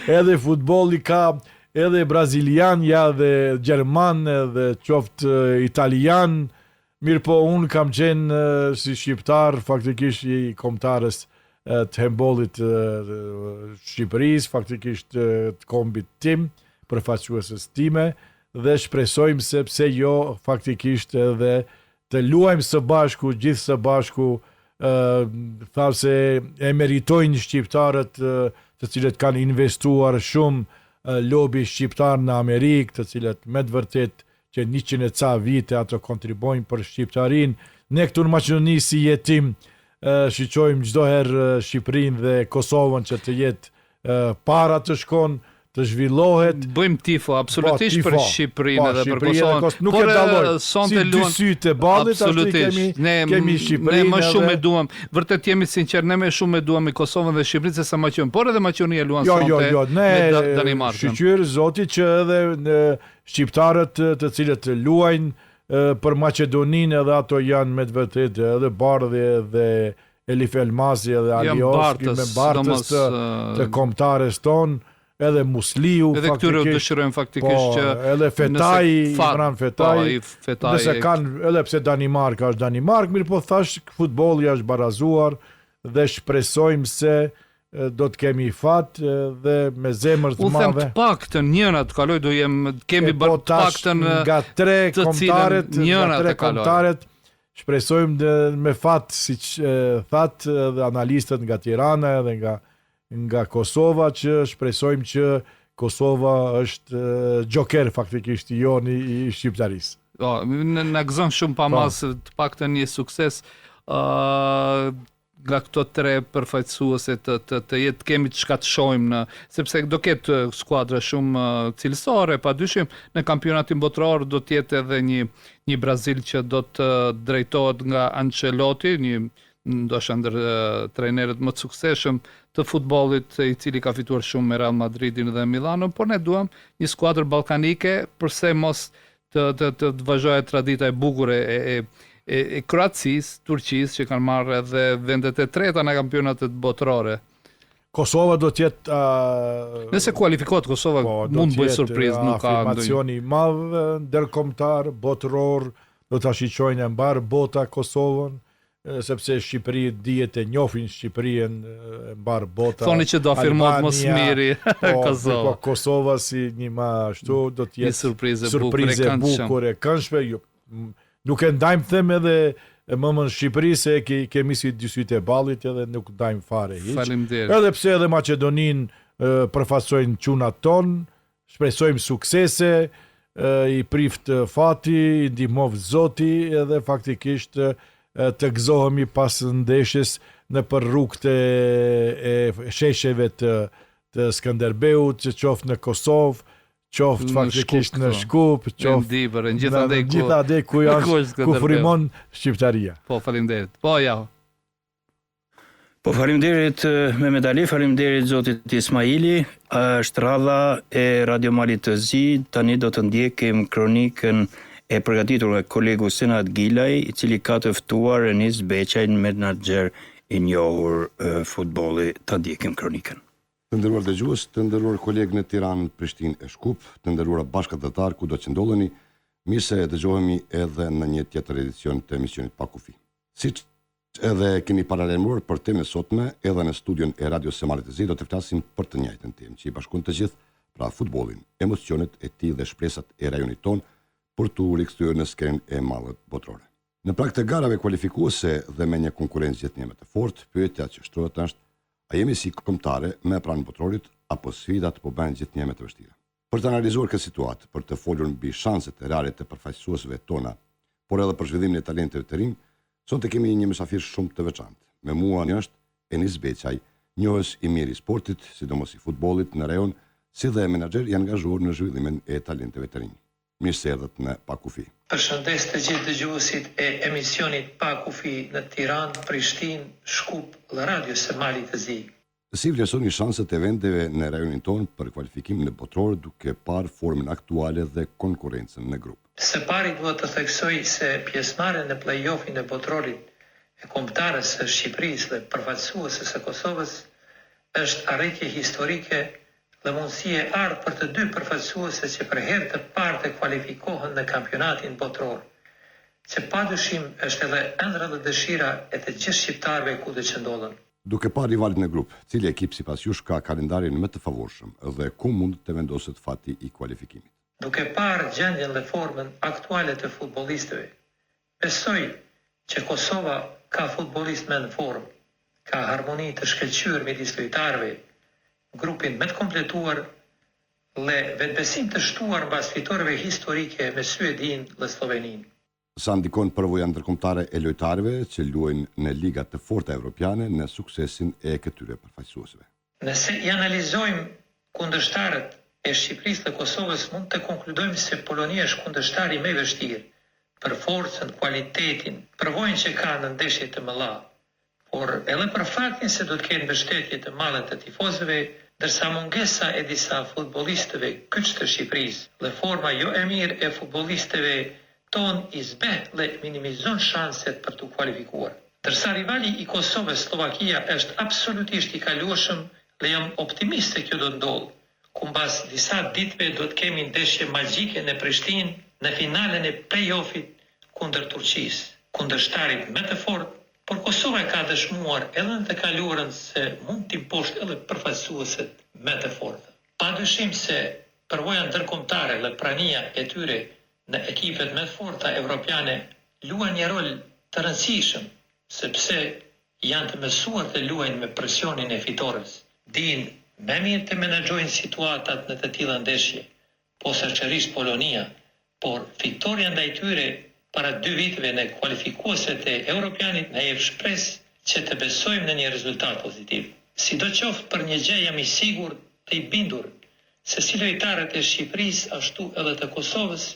edhe futbolli ka edhe brazilian, ja dhe gjerman, edhe qoftë italian. Mirë po, unë kam qenë si shqiptar faktikisht i kombëtarës të handbollit Shqipërisë, faktikisht të kombit tim, përfaqësuesës time, dhe shpresojmë se pse jo faktikisht edhe të luajmë së bashku, gjithë së bashku, thamë se e meritojnë shqiptarët të cilët kanë investuar shumë lobi shqiptar në Amerikë, të cilët me të vërtet që 100 e ca vite ato kontribojnë për shqiptarin. Ne këtu në Maqedoni si jetim shiqojmë çdo herë Shqipërinë dhe Kosovën që të jetë para të shkon, të zhvillohet. Bëjmë tifo absolutisht për Shqipërinë dhe për Kosovën. Nuk e dalloj. Si dy sytë e ballit kemi Shqipërinë. Ne më shumë e duam. Vërtet jemi sinqer, ne më shumë e duam i Kosovën dhe Shqipërinë se sa Maqedonia, por edhe Maqedonia luan sonte me Danimarkën. Shqyr zoti që edhe shqiptarët të cilët luajnë për Maqedoninë edhe ato janë me të vërtetë edhe Bardhi dhe Elif Elmazi edhe Alioski me bartës të kombëtares tonë, edhe Musliu, edhe këtyre dëshirojmë faktikisht që edhe Fetaj, Imran Fetaj, nëse kanë, edhe pse Danimarka është Danimark, mirë po thash futbolli është barazuar dhe shpresojmë se do të kemi fat dhe me zemër të madhe. U them të paktën njëra të kaloj, kemi bërë të paktën nga 3 kombëtarët, shpresojmë me fat, siç thatë dhe analistët nga Tirana edhe nga Kosova, që shpresojmë që Kosova është joker faktikisht i joni i shqiptarisë. Në gëzon shumë pa masë të paktën një sukses nga këto 3 përfaqësuese të jetë kemi të shka të shojmë sepse do ketë skuadra shumë cilësore, padyshim në kampionatin botëror do të jetë edhe një Brazil që do të drejtohet nga Ancelotti, ndoshta ndër trajnerët më të suksesshëm të futbollit, i cili ka fituar shumë me Real Madridin dhe Milanon, por ne duam një skuadër ballkanike, përse mos të vazhdojë tradita e bukur e Kroacisë, Turqisë, që kanë marrë edhe vendet e treta në kampionatet botërore. Kosova do të jetë nëse kualifikohet Kosova mund bëj surprizë, nuk ka afirmacioni i madh ndërkombëtar, botëror, do ta shiqojnë e mbar bota Kosovën, sepse Shqipëri dihet e njohin Shqipërinë e mbar bota. Thoni që do afirmohet mos miri Kosova. Po Kosova si një më ashtu do të jetë surprizë e bukur e këndshme. Nuk e ndajmë them edhe mëmën Shqipëri se kemi si dy sytë e ballit edhe nuk ndajmë fare hiç. Faleminderit. Edhe pse edhe Maqedoninë përfaqësojnë çunat ton, shpresojmë suksese, i prift fati, i ndihmoft Zoti edhe faktikisht të gëzohemi pas ndeshjes në për rrugët e sheshjeve të Skënderbeut, që qoftë në Kosovë, qoftë faktikisht në Shkup, qoftë gjithandej ku frimon shqiptaria. Po, faleminderit. Po, ja. Po faleminderit Mehmet Ali, faleminderit zotit Ismaili. Është radha e Radio Malit të Zi. Tani do të ndjekim kronikën e përgatitur nga kolegu Senad Gilaj, i cili ka të ftuar Enis Beqajn, menaxher i njohur futbolli. Ta ndjekim kronikën. Të nderuar dëgjues, të nderuar kolegë në Tiranë, Prishtinë e Shkup, të nderuara bashkëdhëtar kudo që ndodheni, mirë se dëgjohemi edhe në një tjetër edicion të emisionit Pa Kufi. Siç edhe keni paralajmëruar për temën e sotme, edhe në studion e Radio Semalit të Zi do të flasim për të njëjtën temë që i bashkon të gjithë, pra futbollin, emocionet e tij dhe shpresat e rajonit ton për t'u rikthyer në skenën e madhe botërore. Në prag të garave kualifikuese dhe me një konkurrencë gjithnjë më të fortë, pyetja që shtrohet është: a jemi si kombëtare me pranë botrorit apo sfidat po bëjnë gjithnjë më të vështira? Për të analizuar këtë situatë, për të folur mbi shanset e reale të përfaqësuesve tona, por edhe për zhvillimin e talenteve të rinj, sonte kemi një mysafir shumë të veçantë. Me mua është Enis Beqaj, njohës i mirë i sportit, sidomos i futbollit në rajon, si dhe menaxher i angazhuar në zhvillimin e talenteve të rinj. Mirë se erdhët në Pa Kufi. Përshëndes të gjithë dëgjuesit e emisionit Pa Kufi në Tiranë, Prishtinë, Shkup dhe Radio Semalit të Zi. Si vlerësoni shanset e vendeve në rajonin tonë për kualifikim në botror duke parë formën aktuale dhe konkurrencën në grup? Së pari duhet të theksoj se pjesëmarrja në play-offin e botrorit e kombëtarës së Shqipërisë dhe përfaqësuesës së Kosovës është arritje historike dhe mundësi e ardhë për të dy përfaqësuese që për herë të parë të kualifikohen në kampionatin botror, që padyshim është edhe ëndra dhe dëshira e të gjithë shqiptarëve kudo që ndodhen. Duke parë rivalit në grup, cili ekip sipas jush ka kalendarin më të favorshëm dhe ku mund të vendoset fati i kualifikimit? Duke parë gjendjen dhe formën aktuale të futbollistëve, besoj që Kosova ka futbollistë më në formë, ka harmoni të shkëlqyer midis lojtarëve, grupin më të kompletuar dhe vetbesim të shtuar mbas fitoreve historike me Suedin dhe Sloveninë. Sa ndikon përvoja ndërkombëtare e lojtarëve që luajnë në liga të forta evropiane në suksesin e këtyre përfaqësuesve? Nëse i analizojmë kundërshtarët e Shqipërisë dhe Kosovës, mund të konkludojmë se Polonia është kundërshtari më i vështirë për forcën, kualitetin, përvojën që ka në ndeshje të mëdha, por edhe për faktin se do të kenë mbështetje të madhe të tifozëve, ndërsa mungesa e disa futbollistëve kyç të Shqipërisë dhe forma jo e mirë e futbollistëve ton i zbet dhe minimizon shanset për të kualifikuar. Dërsa rivali i Kosovës, Slovakia, është absolutisht i kalueshëm dhe jam optimist se kjo do të ndodhë, ku mbas disa ditëve do të kemi ndeshje magjike në Prishtinë në finalen e play-offit kundër Turqisë, kundërshtarit më të fortë, por Kosova ka dëshmuar edhe në të kaluarën se mund t'i poshtë edhe përfaqësuesit më të fortë. Padyshim se përvoja ndërkombëtare dhe prania e tyre në ekipet më të forta evropiane luajnë një rol të rëndësishëm, sepse janë të mësuar të luajnë me presionin e fitores. Dinë më mirë të menaxhojnë situatat në të tilla ndeshje, posaçërisht Polonia, por fitoria ndaj tyre para 2 viteve në kualifikueset e Europianit na jep shpresë që të besojmë në një rezultat pozitiv. Sidoqoftë për një gjë jam i sigurt dhe i bindur se si lojtarët e Shqipërisë ashtu edhe të Kosovës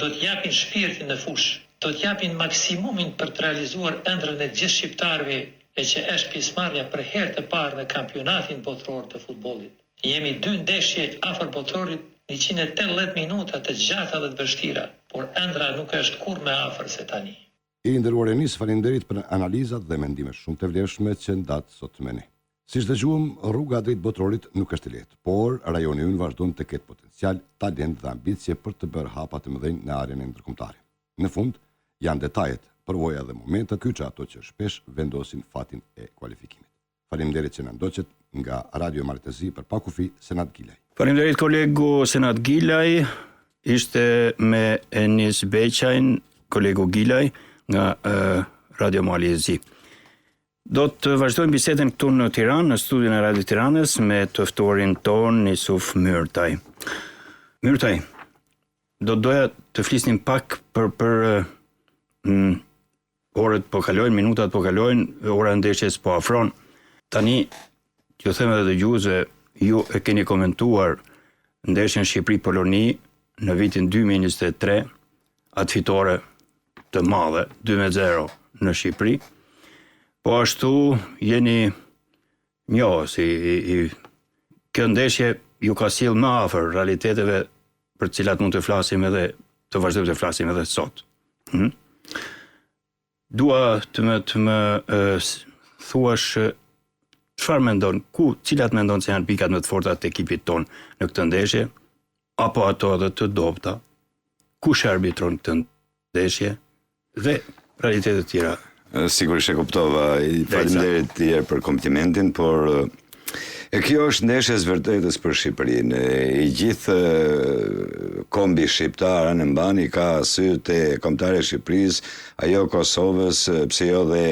do të japin shpirtin në fushë, do të japin maksimumin për të realizuar ëndrrën e gjithë shqiptarëve e që është pjesëmarrja për herë të parë në kampionatin botror të futbollit. Jemi 2 ndeshje afër botrorit, 180 minuta të gjata dhe të vështira, por ëndra nuk është kurrë më afër se tani. I nderuar Enis, faleminderit për analizat dhe mendimet shumë të vlerëshme që ndat sot me ne. Siç dëgjuam, rruga drejt botrorit nuk është e lehtë, por rajoni ynë vazhdon të ketë potencial, talent dhe ambicie për të bërë hapa të mëdhenj në arenën ndërkombëtare. Në fund, janë detajet, përvoja dhe momentet kyçe ato që shpesh vendosin fatin e kualifikimit. Faleminderit që na ndoqët nga Radio Malit të Zi për Pa Kufi, Senad Gilaj. Faleminderit kolegu Senad Gilaj, ishte me Enis Beqajn, kolegu Gilaj nga Radio Mali të Zi. Do të vazhdojmë bisedën këtu në Tiranë, në studion e Radio Tiranës, me të ftuarin ton Nisuf Myrtaj. Myrtaj, do doja të flisnim pak për orët po kalojnë, minutat po kalojnë, ora ndeshjes po afron. Tani, ju them edhe dëgjuesve, ju e keni komentuar ndeshjen Shqipëri-Poloni në vitin 2023, atë fitore të madhe, 2-0 në Shqipëri. Po ashtu jeni si kjo ndeshje ju ka sjell më afër realiteteve për të cilat mund të flasim edhe të vazhdojmë të flasim edhe sot. Dua të më thuash çfarë mendon, cilat mendon se janë pikat më të forta të ekipit ton në këtë ndeshje, apo ato edhe të dobta, kush arbitron këtë ndeshje dhe realitetet tjera. Sigurisht e kuptova, faleminderit tjerë për komplimentin, por kjo është ndeshje e vërtetës për Shqipërinë. I gjithë kombi shqiptar anë mbani ka sy te kombëtari i Shqipërisë, ajo Kosovës, pse jo dhe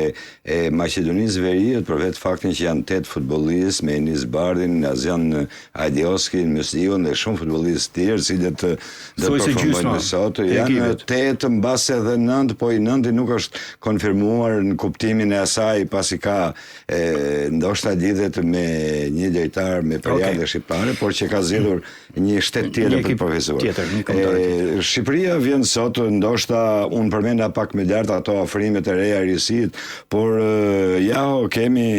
e Maqedonisë Veriut, për vetë faktin që janë 8 futbollistë me Enis Bardhin, Azian Ajdioski, Mysliun dhe shumë futbollistë tjerë, cilët do të performojnë më sot. Janë 8 mbas edhe 9, po i 9 nuk është konfirmuar në kuptimin e asaj, pasi ka ndoshta lidhet me një lojtar me periudhë shqiptare, por që ka zgjedhur një shtet tjetër për profesor. Shqipëria vjen sot, ndoshta unë përmenda pak më lart ato afrimet e reja risit, por kemi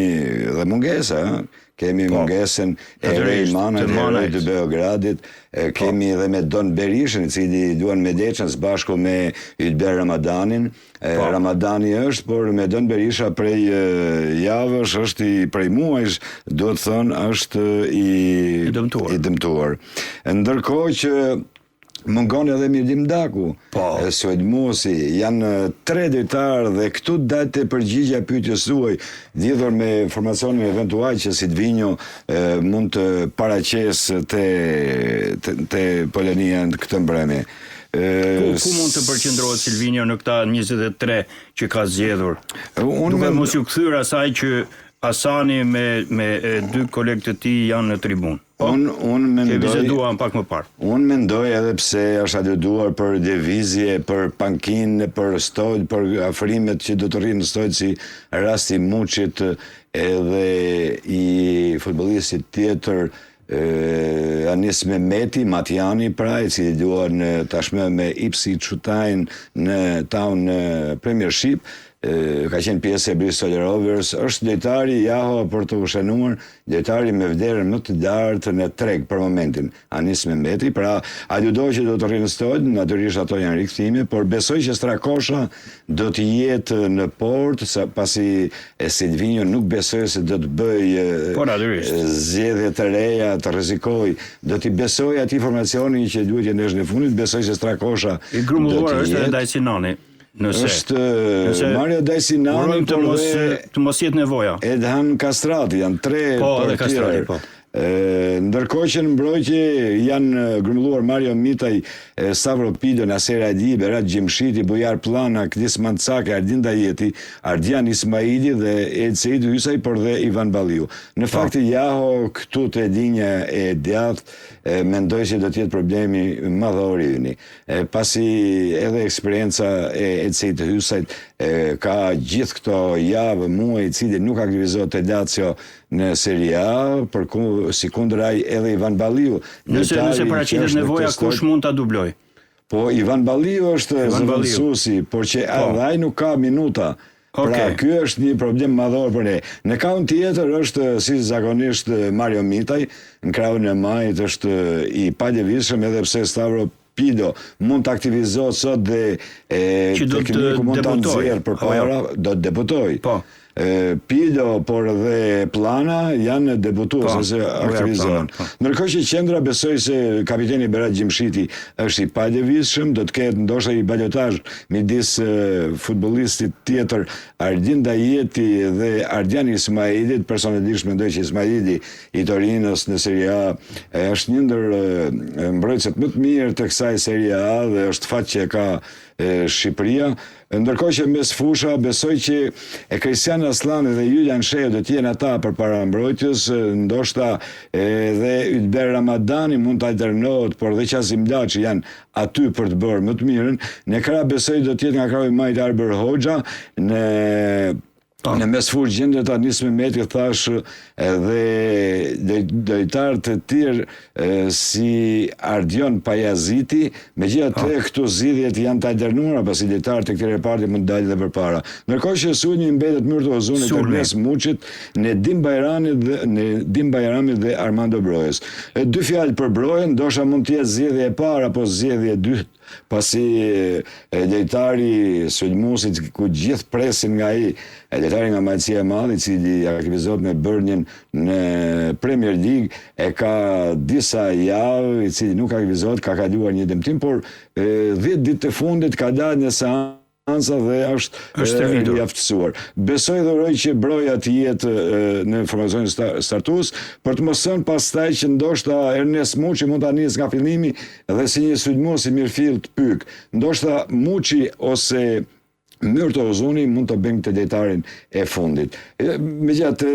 dhe mungesa, kemi mungesën e Rejmanit, heroj të Beogradit, kemi edhe me Don Berishën, i cili luan me Deçën së bashku me Ylber Ramadanin. Ramadani është, por me Don Berisha prej javësh, është i prej muajsh, do të thënë është i dëmtuar. Ndërkohë që mungon edhe Mirdim Daku, Sued Musi, janë 3 lojtarë dhe këtu dalte përgjigja pyetjes suaj lidhur me formacionin eventual që Silvinho mund të paraqesë te Polonia në këtë mbrëmje. Ku mund të përqendrohet Silvinho në këta 23 që ka zgjedhur? Duke mos ju kthyer asaj që Asani me 2 kolegë të tij janë në tribunë. Unë mendoj edhe pse është adeduar për devizje, për pankinë, për stojt, për afrimet që do të rrinë në stojt si rasti Muçit edhe i futbollistit tjetër Anis Mehmeti, Matjani pra, i cili luan tashmë me Ipswich Town në Premiership, ka qenë pjesë e Bristol Rovers, është lojtari për të ushenuar, lojtari me vlerën më të lartë në treg për momentin, Anis Mehmeti, pra ajo që do të rrinë stojt, natyrisht ato janë rikthime, por besoj që Strakosha do të jetë në port, pasi Silvinho nuk besoj se do të bëj zgjedhje të reja, të rrezikoj, do t'i besoj atij formacioni që duhet të ndesh në fundit, besoj se Strakosha i grumbulluar është edhe Dajsinani. Është Mario Dajsinani, të mos jetë nevoja. Edhan Kastrati, janë 3 portierë. Ndërkohë që në mbrojtje janë grumbulluar Mario Mitaj, Stavro Pido, Naser Adi, Berat Gjemshiti, Bujar Plana, Kdis Mancake, Ardin Dajeti, Ardian Ismaili dhe Edseid Hysaj, por dhe Ivan Balliu. Në fakti këtu të edinja e djathtë, mendoj që do t'jetë problemi madhor i yni. Pasi edhe eksperienca e Edseid Hysajt ka gjithë këto javë, muaj, i cili nuk aktivizohet te Lazio në Serie A, si kundëraj edhe Ivan Balliu. Nëse paraqitet nevoja, kush mund ta dubloj? Po, Ivan Balliu është zëvendësuesi, por që ai nuk ka minuta. Pra, ky është një problem madhor për ne. Në kaun tjetër është, si zakonisht, Mario Mitaj, në krahun e majit është i palëvizshëm, edhe pse Stavro Pido mund të aktivizohet sot dhe tekniku mund të nxjerrë përpara, do të debutoj. Pido, por dhe Plana janë debutues se aktivizohen. Ndërkohë që qendra besoj se kapiteni Berat Gjimshiti është i palëvizshëm, do të ketë ndoshta i balotazh midis futbollistit tjetër Ardin Dajeti dhe Ardian Ismailit. Personalisht mendoj që Ismaili i Torinos në Serie A është një ndër mbrojtësit më të mirë të kësaj Serie A dhe është fat që ka Shqipëria. Ndërkohë që mes fusha besoj që Kristian Aslani dhe Julian Sheu do të jenë ata përpara mbrojtjes, ndoshta edhe Ylber Ramadani mund të alternohet, por dhe Qasim Laçi janë aty për të bërë më të mirën. Në krah besoj do të jetë nga krahu i majt Arber Hoxha, në Në mesfur gjendër ta 11 metri thash edhe lojtarë të tjerë si Ardion Pajaziti, megjithatë këto zgjidhjet janë të alternuara pasi lojtarët e këtyre reparti mund të dalin edhe përpara. Ndërkohë që sulmi mbetet Myrto Ozuni përmes Muçit, Nedim Bajrami dhe Armando Brojës. Dy fjalë për Brojën, ndoshta mund të jetë zgjedhja e parë apo zgjedhja e dytë, pasi lojtari sulmuesit ku gjithë presin nga ai, lojtari nga Majtësia e Madhe, i cili aktivizohet me Burnjen në Premier League, e ka disa javë i cili nuk aktivizohet, ka kaluar një dëmtim, por 10 ditë të fundit ka dalë në seanca dhe është i aftësuar. Besoj dhe uroj që Broja të jetë në formacionin startues, për të mos thënë pastaj që ndoshta Ernest Muçi mund ta nisë nga fillimi dhe si një sulmues i mirëfill të pyk. Ndoshta Muçi ose Myrto Ozuni mund të bëjnë të lojtarin e fundit. Megjithatë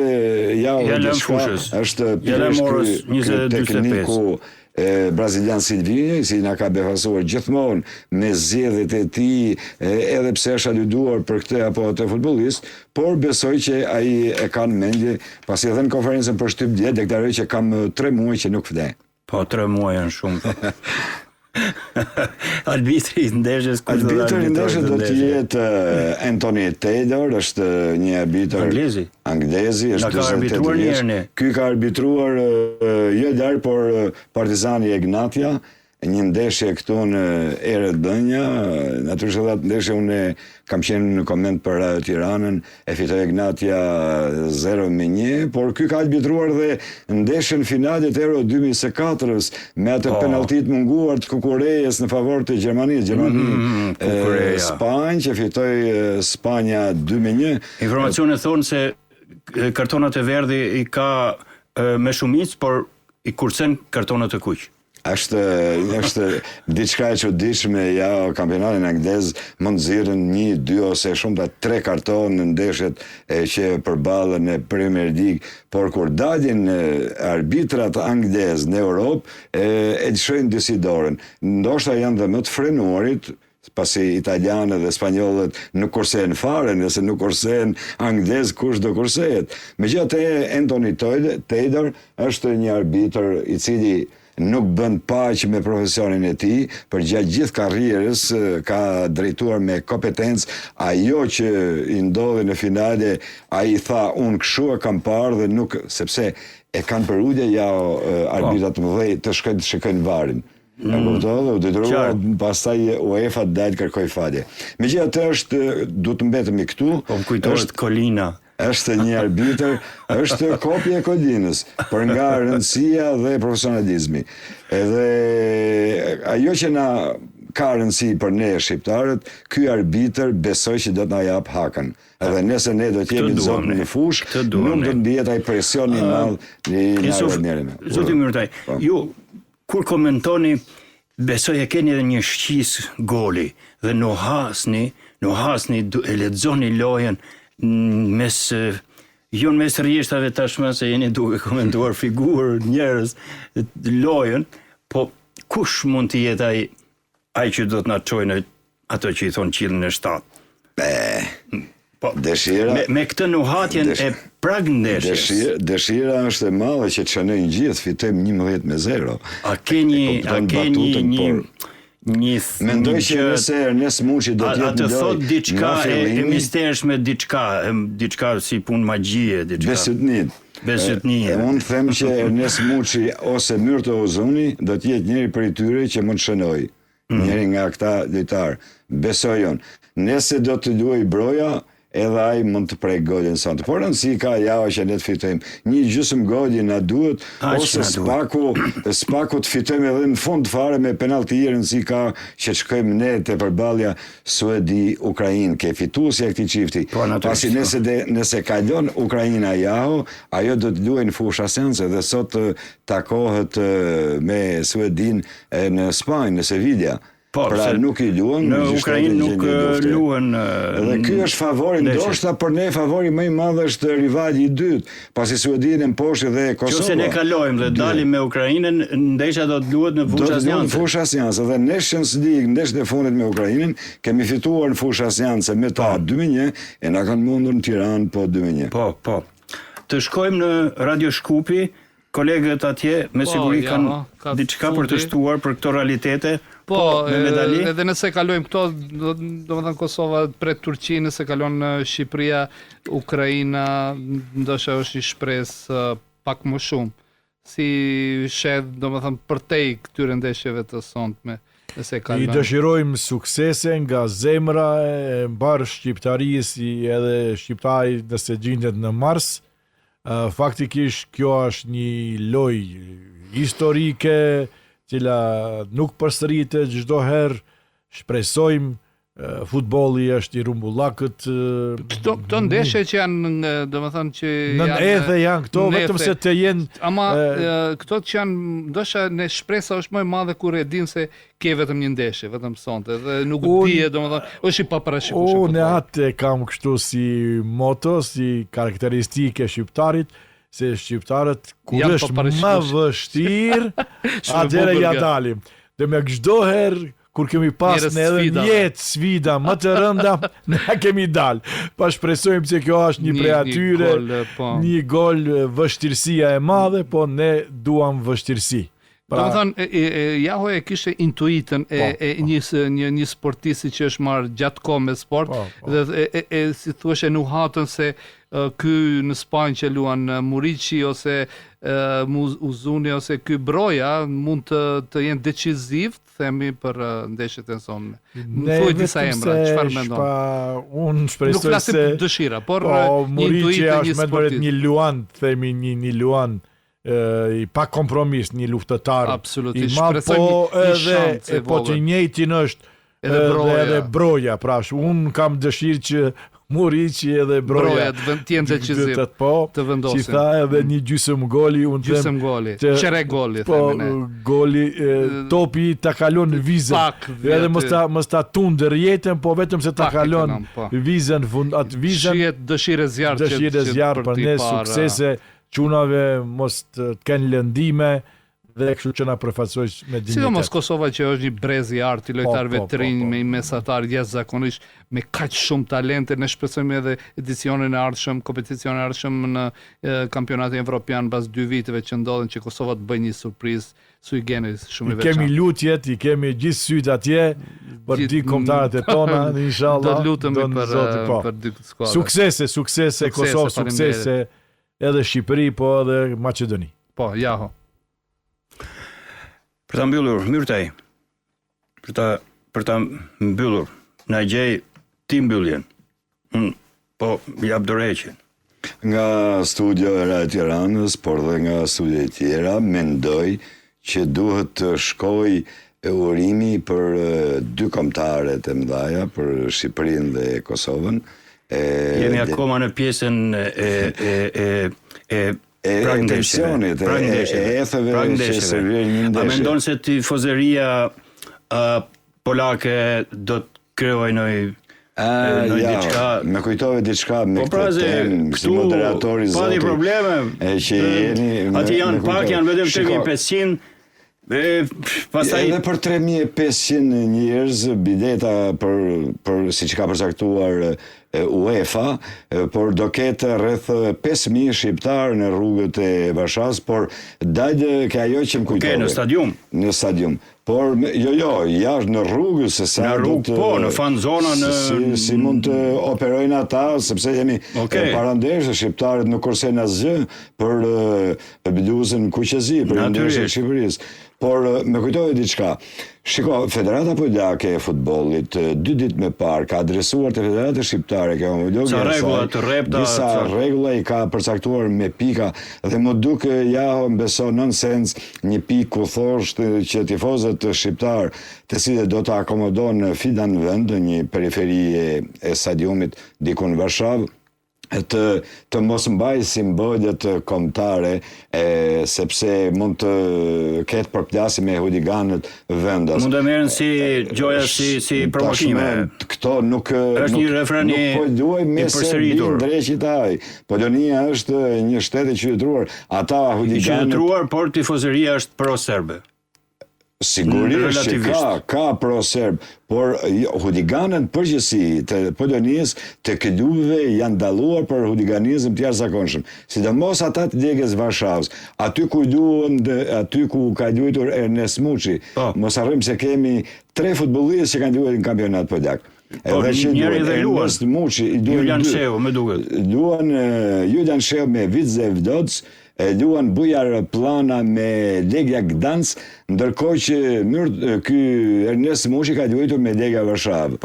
është tekniku brazilian Silvinho, i cili na ka befasuar gjithmonë me zgjedhjet e tij, edhe pse është aluduar për këtë apo atë futbollist, por besoj që ai e ka në mendje, pasi edhe në konferencën për shtyp dje deklaroi që kam 3 muaj që nuk vdej. Po 3 muaj janë shumë. Arbitri i ndeshjes do të jetë Anthony Taylor, është një arbitër anglezi, është 48 vjeç. Ky ka arbitruar jo larg, por Partizani Egnatia, një ndeshje këtu në Erët Dënja, natyrisht edhe atë ndeshje unë kam qenë në koment për Radio Tiranën, e fitoi Egnatia 0-1, por ky ka arbitruar dhe ndeshjen finale të Euro 2024-s me atë penaltit munguar të Kukurejës në favor të Gjermanisë, Spanjë, që fitoi Spanja 2-1. Informacionet thonë se kartonat e verdhi i ka me shumicë, por i kursen kartonat e kuq. Është diçka e çuditshme, ja kampionatin anglez mund zirën 1, 2 ose shumë 3 karton në ndeshjet që përballen në Premier League, por kur dalin arbitrat anglez në Europë e lëshojnë disi dorën. Ndoshta janë dhe më të frenuarit, pasi italianët dhe spanjollët nuk kursehen fare, nëse nuk kursehen anglez, kush do kursehet. Megjithatë Anthony Taylor është një arbitër i cili nuk bën paqë me profesionin e tij, për gjatë gjithë karrierës ka drejtuar me kompetencë. Ajo që i ndodhi në finale, ai tha unë kështu e kam parë dhe nuk, sepse e kanë për ulje arbitrat më dhej të shkojnë të shikojnë varin. E kuptova, u detyrua pastaj UEFA dal kërkoi falje. Megjithatë duhet të mbetemi këtu. Po më kujtohet Kolina. Është një arbitër, është kopje e Kolinës, për nga rëndësia dhe profesionalizmi. Edhe ajo që na ka rëndësi për ne shqiptarët, ky arbitër besoj që do të na jap hakën. Edhe nëse ne do të jemi zonë në fushë, nuk do të ndihet ai presion i madh në njerëzime. Zoti Myrtaj, ju kur komentoni, besoj e keni edhe një shqis goli dhe nohasni, e lexoni lojën mes rjeshtave tashmë, se jeni duke komentuar figurë, njerëz, lojën, po kush mund të jetë ai që do të na çojë ato që i thonë qillin e 7? Dëshira me këtë nuhatjen e prag ndeshjes. Dëshira është e madhe që çonojnë gjithë, fitojmë 11-0. A ke një mendoj që nëse Ernest Muçi do të jetë atë thot diçka e mistershme, diçka si punë magjie, Besytnie. Unë them që Ernest Muçi ose Myrto Ozuni do të jetë njëri prej tyre që mund të shënojë. Njëri nga këta lojtar. Besoj unë. Nëse do të luajë Broja, edhe ai mund të prej golin sonte. Por rëndësi ka që ne të fitojmë. Një gjysmë goli na duhet, ose spaku të fitojmë edhe në fund fare me penalti. Rëndësi ka që të shkojmë ne te përballja Suedi-Ukrainë, ke fituesi e këtij çifti. Pasi nëse kalon Ukraina ajo do të luajë në fusha seance dhe sot takohet me Suedin në Spanjë, në Sevilla. Pra nuk i luan në Ukrainë nuk luan. Dhe ky është favori, ndoshta për ne favori më i madh është rivali i dytë, pasi Suedia poshtë dhe Kosova. Nëse ne kalojmë dhe dalim me Ukrainën, ndeshja do të luhet në fushë asnjëse. Në fushë asnjëse dhe Nations League, ndeshjet e fundit me Ukrainën, kemi fituar në fushë asnjëse me ta 2-1 e na kanë mundur në Tiranë po 2-1. Po. Të shkojmë në Radio Shkupi, kolegët atje me siguri kanë diçka për të shtuar për këto realitete. Po, edhe nëse kalojmë këto, domethënë Kosova pret Turqinë, nëse kalon Shqipëria, Ukraina, ndoshta është i shpresë pak më shumë. Si shet, domethënë përtej këtyre ndeshjeve të sondme. I dëshirojmë suksese nga zemra e mbar shqiptarisë edhe shqiptari nëse gjendet në Mars. Faktikisht kjo është një lojë historike, cila nuk përsëritet çdo herë. Shpresojmë futbolli është i rumbullakët. Këto ndeshje që janë, domethënë që janë këto, vetëm se të jenë. Ama këto që janë, ndoshta ne shpresa është më e madhe kur e din se ke vetëm një ndeshje, vetëm sonte, dhe nuk dihet, domethënë, është i paparashikueshëm. Unë atë kam kështu si moto, si karakteristike shqiptarit, se shqiptarët kur është më vështirë, atëherë ja dalim. Dhe me çdo herë kur kemi pas në edhe një sfida më të rënda, ne kemi dalë. Pa shpresojmë se kjo është një prej atyre, një gol vështirësia e madhe, po ne duam vështirësi. Domethënë, Jaho e kishte intuitën e një sportisti që është marrë gjatë kohë me sport, dhe si thuash e nuhatën se ky në Spanjë që luan Muriqi ose Uzuni ose ky Broja mund të jenë decisiv, themi, për ndeshjet e sonme. Më thuaj disa emra, çfarë mendon? Unë shpresoj se... Nuk flasim dëshira, por Muriqi është me të një luan, themi një luan i pa kompromis, një luftëtar i madh, po edhe po të njëjtin është edhe Broja. Pra unë kam dëshirë që Muriqi edhe Broja të jenë decisiv, të vendosin. Si tha edhe një gjysëm goli, gjysëm goli, qere goli, themine. Goli, topi ta kalon vizën, edhe mos ta tundër jetën, po vetëm se ta kalon vizën, atë vizën. Shihet dëshire zjarë për ne, suksese, qunave mos të kenë lëndime, dhe kështu që na përfaqësoj me dinjitet. Sidomos Kosova që është një brez i artë, i lojtarëve të rinj, me mesatar jashtëzakonisht me kaq shumë talente. Ne shpresojmë edhe edicionin e ardhshëm, kompeticionin e ardhshëm në kampionatin evropian pas 2 viteve që ndodhen, që Kosova të bëjë një surprizë sui generis shumë i veçantë. Kemi lutjet, i kemi gjithë syt atje për dy kombëtarët e tona, inshallah. Do të lutemi për dy skuadra. Suksese Kosovë, suksese edhe Shqipëri, po edhe Maqedoni. Po, Jaho. Për ta mbyllur, Myrtaj, për ta mbyllur, na gjej ti mbylljen. Po, jap dorëheqjen. Nga studio e Radio Tiranës, por dhe nga studio e tjera, mendoj që duhet të shkoj urimi për 2 kombëtare të mëdha, për Shqipërinë dhe Kosovën. Jemi akoma në pjesën tensionit, etheve që se vjen një ndeshje. A mendon se tifozeria polake do të krijojë diçka? Me kujtove diçka me këtë temë, si moderatori zoti. Pati probleme. Ati janë pak, janë vetëm 3500. Edhe për 3500 njerëz bileta për siç ka përcaktuar UEFA, por do ketë rreth 5000 shqiptar në rrugët e Varshas, por dalë ke ajo që më kujtove. Në stadium. Në stadium. Por jashtë në rrugë, se sa në rrugë, po, në fan zona si mund të operojnë ata, sepse jemi parandeshë, shqiptarët nuk kursen asgjë për bluzën kuqezi, për ndeshjen e Shqipërisë. Por me kujtove diçka. Shiko, Federata Polake e futbollit 2 ditë më parë ka adresuar te Federata Shqiptare ka disa rregulla i ka përcaktuar me pika, dhe më duke Jaho beson nonsens një pikë ku thoshte që tifozët shqiptar të cilët do të akomodon filan vend, një periferi e stadiumit diku në Varshavë, të mos mbaj simbolet kombëtare, sepse mund të ketë përplasje me huliganët vendas. Mund të merren si gjoja si provokime. Këto nuk është një refren po duaj me përsëritur. Drejtit ai. Polonia është një shtet i qytetruar. Ata huliganët i qytetruar, por tifozëria është pro-serbe. Sigurisht që ka pro-serb, por huliganët përgjithësi të Polonisë të klubeve janë dalluar për huliganizëm të jashtëzakonshëm. Sidomos ata të Legës Varshavës, aty ku ka luajtur Ernest Muçi. Mos harrojmë se kemi 3 futbollistë që kanë luajtur në kampionat polak. Njëri dhe luan Julian Sheu, me duket. Luan Julian Sheu me Widzew Łódź, luan Bujar Plana me Legia Gdansk, ndërkohë që ky Ernest Muçi ka luajtur me Legia Varshavë.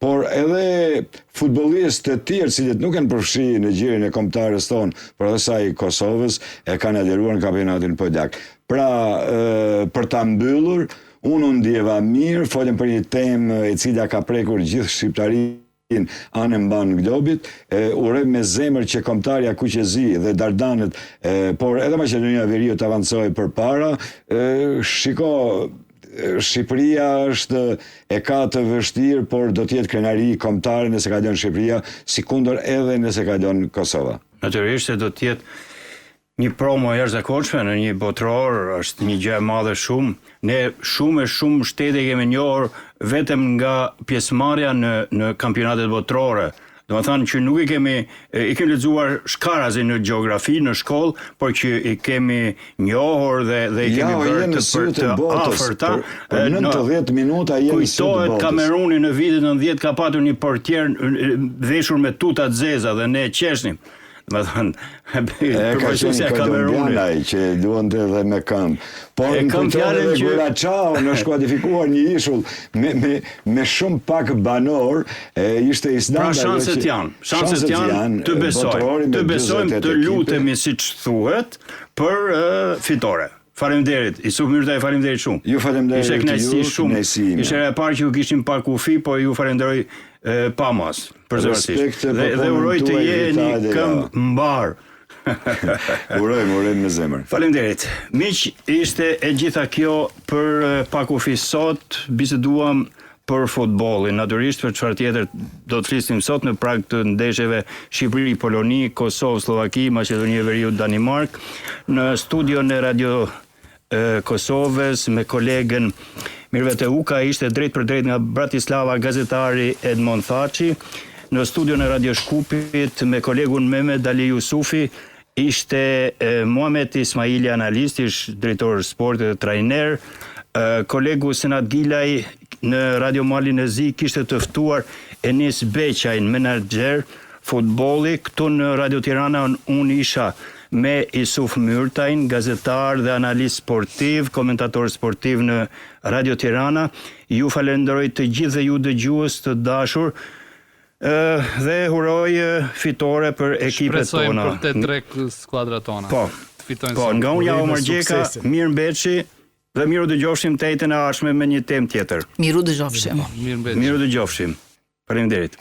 Por edhe futbollistë të tjerë cilët nuk kanë përfshirë në gjirin e kombëtarës tonë, por edhe sa i Kosovës, e kanë aderuar në kampionatin polak. Pra, për ta mbyllur, unë ndjeva mirë, folëm për një temë e cila ka prekur gjithë shqiptarinë anë mban globit, uroj me zemër që kombëtarja Kuqezi dhe Dardanët, por edhe Maqedonia e Veriut të avancojë përpara. Shiko, Shqipëria e ka të vështirë, por do të jetë krenari kombëtare nëse kalon Shqipëria, sikundër edhe nëse kalon Kosova. Natyrisht se do të jetë një promo jashtëzakonshme në një botror, është një gjë e madhe shumë. Ne shumë shtete kemi njohur vetëm nga pjesëmarrja në kampionatet botrore. Do të thënë që nuk i kemi lexuar shkarazi në gjeografi në shkollë, por që i kemi njohur dhe i kemi vërtet për të afërta. Për 90 minuta jemi së të botës. Kujtohet Kameruni në vitin 90 ka patur një portier veshur me tuta të zeza dhe ne e qeshnim. Më thënë, përvojësja Kamerunit që luante edhe me këmbë. Por në kujtore dhe Gurachao në shkualifikuar një ishull me shumë pak banor, ishte Islanda. Pra shanset janë, të besojmë, të lutemi si që thuhet për fitore. Faleminderit, Isuf Myrtaj, faleminderit shumë. Ju faleminderit ju, kënaqësi ime. Ishte e parë që ju kishim pa kufi, po ju falenderoj pa mas, përzërsisht. Dhe uroj të jeni këmbë mbar. Urojmë me zemër. Faleminderit. Miq, ishte e gjitha kjo për pa kufi sot, biseduam për futbollin. Natyrisht për çfarë tjetër do të flisim sot në prag të ndeshjeve Shqipëri, Poloni, Kosovë, Slovaki, Maqedoni e Veriut, Danimark. Në studion e Radio Kosovës me kolegen Mirvete Uka ishte drejt për drejt nga Bratislava gazetari Edmond Thaçi. Në studion e Radio Shkupit me kolegun Mehmet Ali Yusufi ishte Muhamet Ismaili, analist, ish drejtor sportit dhe trajner. Kolegu Senat Gilaj në Radio Malin e Zi kishte të ftuar Enis Beqaj, menaxher futbolli. Këtu në Radio Tirana unë isha me Isuf Myrtajn, gazetar dhe analist sportiv, komentator sportiv në Radio Tirana. Ju falenderoj të gjithë dhe ju dëgjues të dashur dhe uroj fitore për ekipet tona. Shpresojmë për të drek skuadrat tona. Po, nga unë Omar Gjeka, mirë mbeçi dhe miru dëgjofshim të ejtën e ardhshme me një temë tjetër. Miru dëgjofshim. Miru dëgjofshim. Faleminderit.